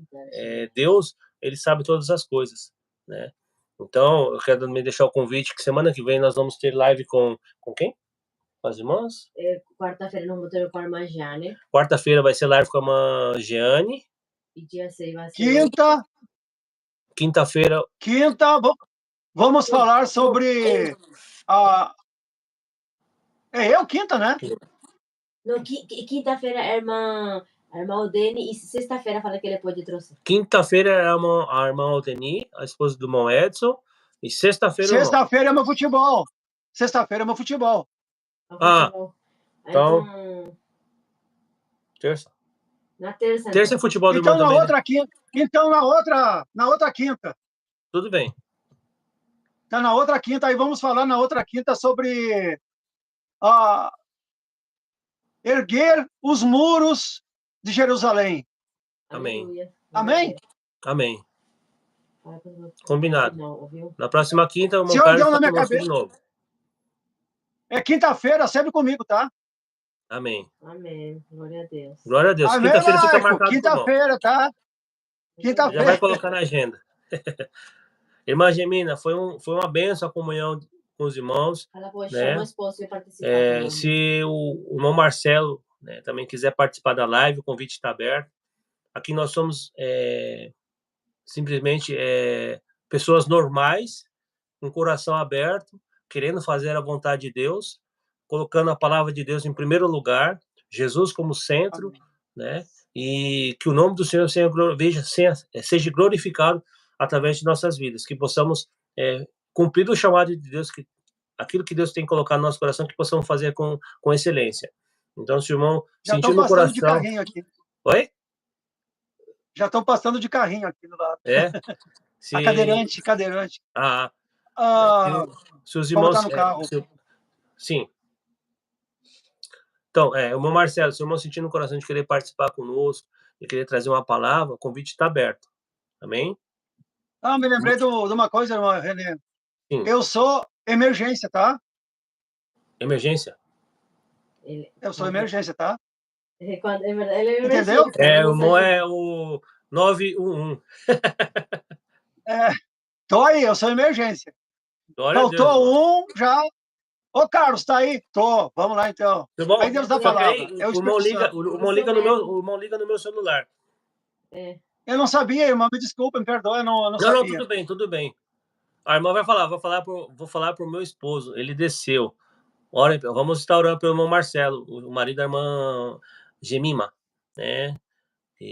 Deus, ele sabe todas as coisas, né? Então, eu quero também deixar o convite que semana que vem nós vamos ter live com quem? Com as irmãs? Quarta-feira nós vamos ter com a irmã Jane. Quarta-feira vai ser live com a irmã Jeane. E dia 6 vai ser... Quinta-feira... Vamos falar sobre a... Quinta, né? Não, quinta-feira a irmã Odene e sexta-feira fala que ele pode trouxe. Quinta-feira é a irmã Odeni, a esposa do irmão Edson, e sexta-feira... Sexta-feira é meu futebol. Então... Terça? Na terça. Terça é futebol do irmão também, outra quinta. Então, na outra quinta. Tudo bem. Então, na outra quinta, aí vamos falar na outra quinta sobre erguer os muros de Jerusalém. Amém. Amém? Amém. Combinado. Na próxima quinta, o irmão Senhor, Carlos deu na minha conosco cabeça. de novo. Quinta-feira, sempre comigo, tá? Amém. Amém. Glória a Deus. Glória a Deus. Amém, Quinta-feira fica marcado. Quinta-feira, tá? Quinta-feira. Já vai colocar na agenda. Irmã Gemina, foi uma bênção a comunhão com os irmãos. Ela pode né? chamar o esposo e participar. Se o irmão Marcelo, né, também quiser participar da live, o convite está aberto. Aqui nós somos simplesmente pessoas normais, com o coração aberto, querendo fazer a vontade de Deus, colocando a palavra de Deus em primeiro lugar, Jesus como centro, né? E que o nome do Senhor seja glorificado através de nossas vidas, que possamos cumprir o chamado de Deus, aquilo que Deus tem colocado no nosso coração, que possamos fazer com excelência. Então, se o irmão sentiu no coração... de carrinho aqui. Oi? Já estão passando de carrinho aqui do lado. Se... Cadeirante. Se os irmãos... Tá no carro. Sim. Então, o irmão Marcelo, se o irmão sentir no coração de querer participar conosco, de querer trazer uma palavra, o convite está aberto. Amém? Me lembrei de uma coisa, irmão Renê. Sim. Eu sou emergência, tá? Emergência? Eu sou emergência, tá? Ele é entendeu? O irmão é o 911. Tô aí, eu sou emergência. Faltou já. Ô, Carlos, tá aí? Tô. Vamos lá, então. Aí Deus dá a palavra. O irmão liga no meu celular. Eu não sabia, irmão. Me desculpa, me perdoa, eu não sabia. Não, tudo bem. A irmã vai falar, vou falar pro meu esposo. Ele desceu. Ora, vamos estar orando pelo irmão Marcelo, o marido da irmã Gemima, né?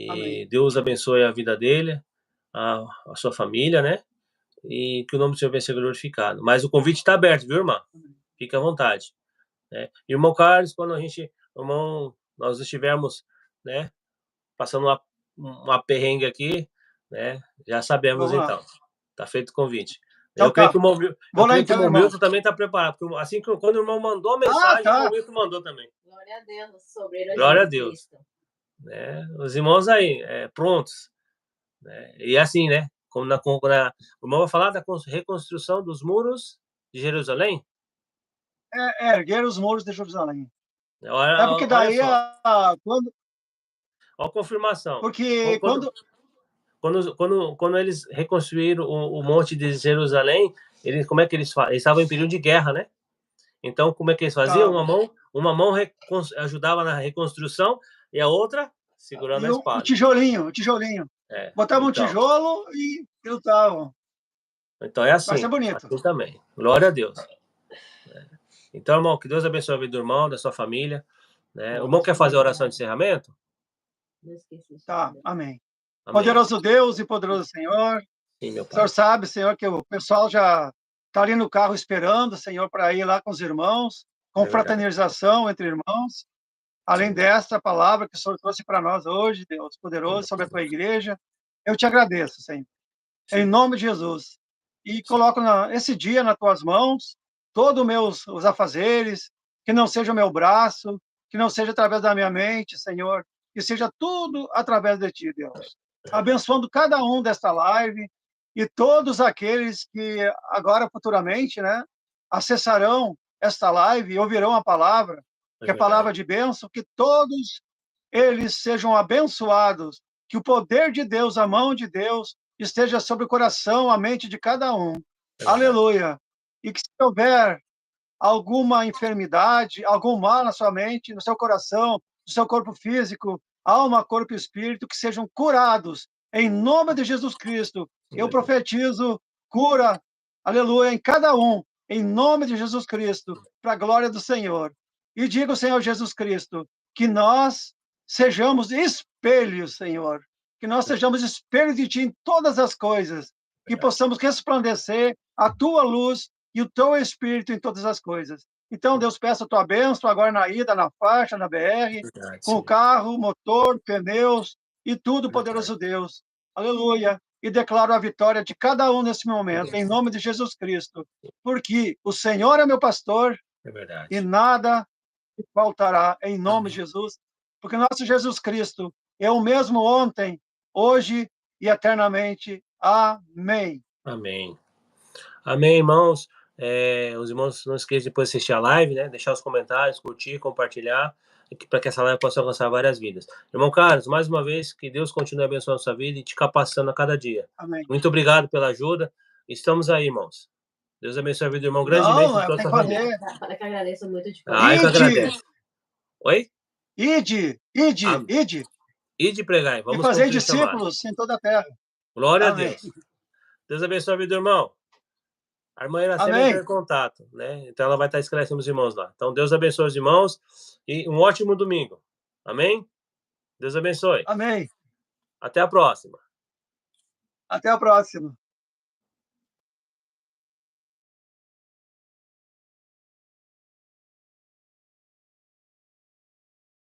Amém. E Deus abençoe a vida dele, a sua família, né? E que o nome do Senhor venha ser glorificado. Mas o convite está aberto, viu, irmã? Fique à vontade. Né? Irmão Carlos, quando nós estivermos, né, passando uma perrengue aqui, né, já sabemos Vamos lá. então. Tá feito o convite. Então Eu creio tá. que Vou lá então, o irmão. Milton também está preparado. Porque assim que quando o irmão mandou a mensagem, tá. o Milton mandou também. Glória a Deus, sobre Glória a Deus. Né? Os irmãos aí, prontos. Né? E assim, né? O irmão vai falar da reconstrução dos muros de Jerusalém. Erguer os muros de Jerusalém. Olha, Porque daí, olha a confirmação. porque Quando eles reconstruíram o monte de Jerusalém, como é que eles faziam? Eles estavam em período de guerra, né? Então, como é que eles faziam? Uma mão ajudava na reconstrução e a outra segurando a espada. O tijolinho. Botavam um tijolo e lutavam. Então é assim. Vai ser bonito. Assim também. Glória a Deus. Então, irmão, que Deus abençoe a vida do irmão, da sua família. Né? O irmão quer fazer a oração de encerramento? Tá, amém. Amém. Poderoso Deus e poderoso Senhor. Sim, meu O Pai. Senhor sabe, Senhor, que o pessoal já está ali no carro esperando, Senhor, para ir lá com os irmãos, com fraternização entre irmãos. Além desta palavra que o Senhor trouxe para nós hoje, Deus poderoso, sobre a tua igreja, eu te agradeço, Senhor. Em nome de Jesus. E coloco esse dia nas tuas mãos, todos os afazeres, que não seja o meu braço, que não seja através da minha mente, Senhor, que seja tudo através de ti, Deus. Abençoando cada um desta live e todos aqueles que agora, futuramente, né, acessarão esta live e ouvirão a palavra, que é a palavra de bênção, que todos eles sejam abençoados, que o poder de Deus, a mão de Deus, esteja sobre o coração, a mente de cada um. Aleluia. E que se houver alguma enfermidade, algum mal na sua mente, no seu coração, no seu corpo físico, alma, corpo e espírito, que sejam curados em nome de Jesus Cristo. Eu profetizo cura, aleluia, em cada um, em nome de Jesus Cristo, para a glória do Senhor. E digo, Senhor Jesus Cristo, que nós sejamos espelhos, Senhor, que nós sejamos espelhos de Ti em todas as coisas, que possamos resplandecer a Tua luz e o Teu Espírito em todas as coisas. Então, Deus, peço a Tua bênção agora na ida, na faixa, na BR, com o carro, motor, pneus e tudo, poderoso Deus. Aleluia. E declaro a vitória de cada um nesse momento, em nome de Jesus Cristo. Porque o Senhor é meu pastor e nada faltará, em nome de Jesus. Porque nosso Jesus Cristo é o mesmo ontem, hoje e eternamente. Amém. Amém. Amém, irmãos. Os irmãos não esqueçam de depois assistir a live, né? Deixar os comentários, curtir, compartilhar, para que essa live possa alcançar várias vidas. Irmão Carlos, mais uma vez, que Deus continue abençoando a sua vida e te capacitando a cada dia. Amém. Muito obrigado pela ajuda. Estamos aí, irmãos. Deus abençoe a vida do irmão grandemente. Não, que família. Eu que agradeço muito de coração. Eu que agradeço. Oi? Ide pregar. Vamos e fazer discípulos em toda a terra. Glória a Deus. Deus abençoe a vida do irmão. A irmã Iracema entrou em contato, né? Então ela vai estar esclarecendo os irmãos lá. Então Deus abençoe os irmãos e um ótimo domingo. Amém? Deus abençoe. Amém. Até a próxima. Até a próxima.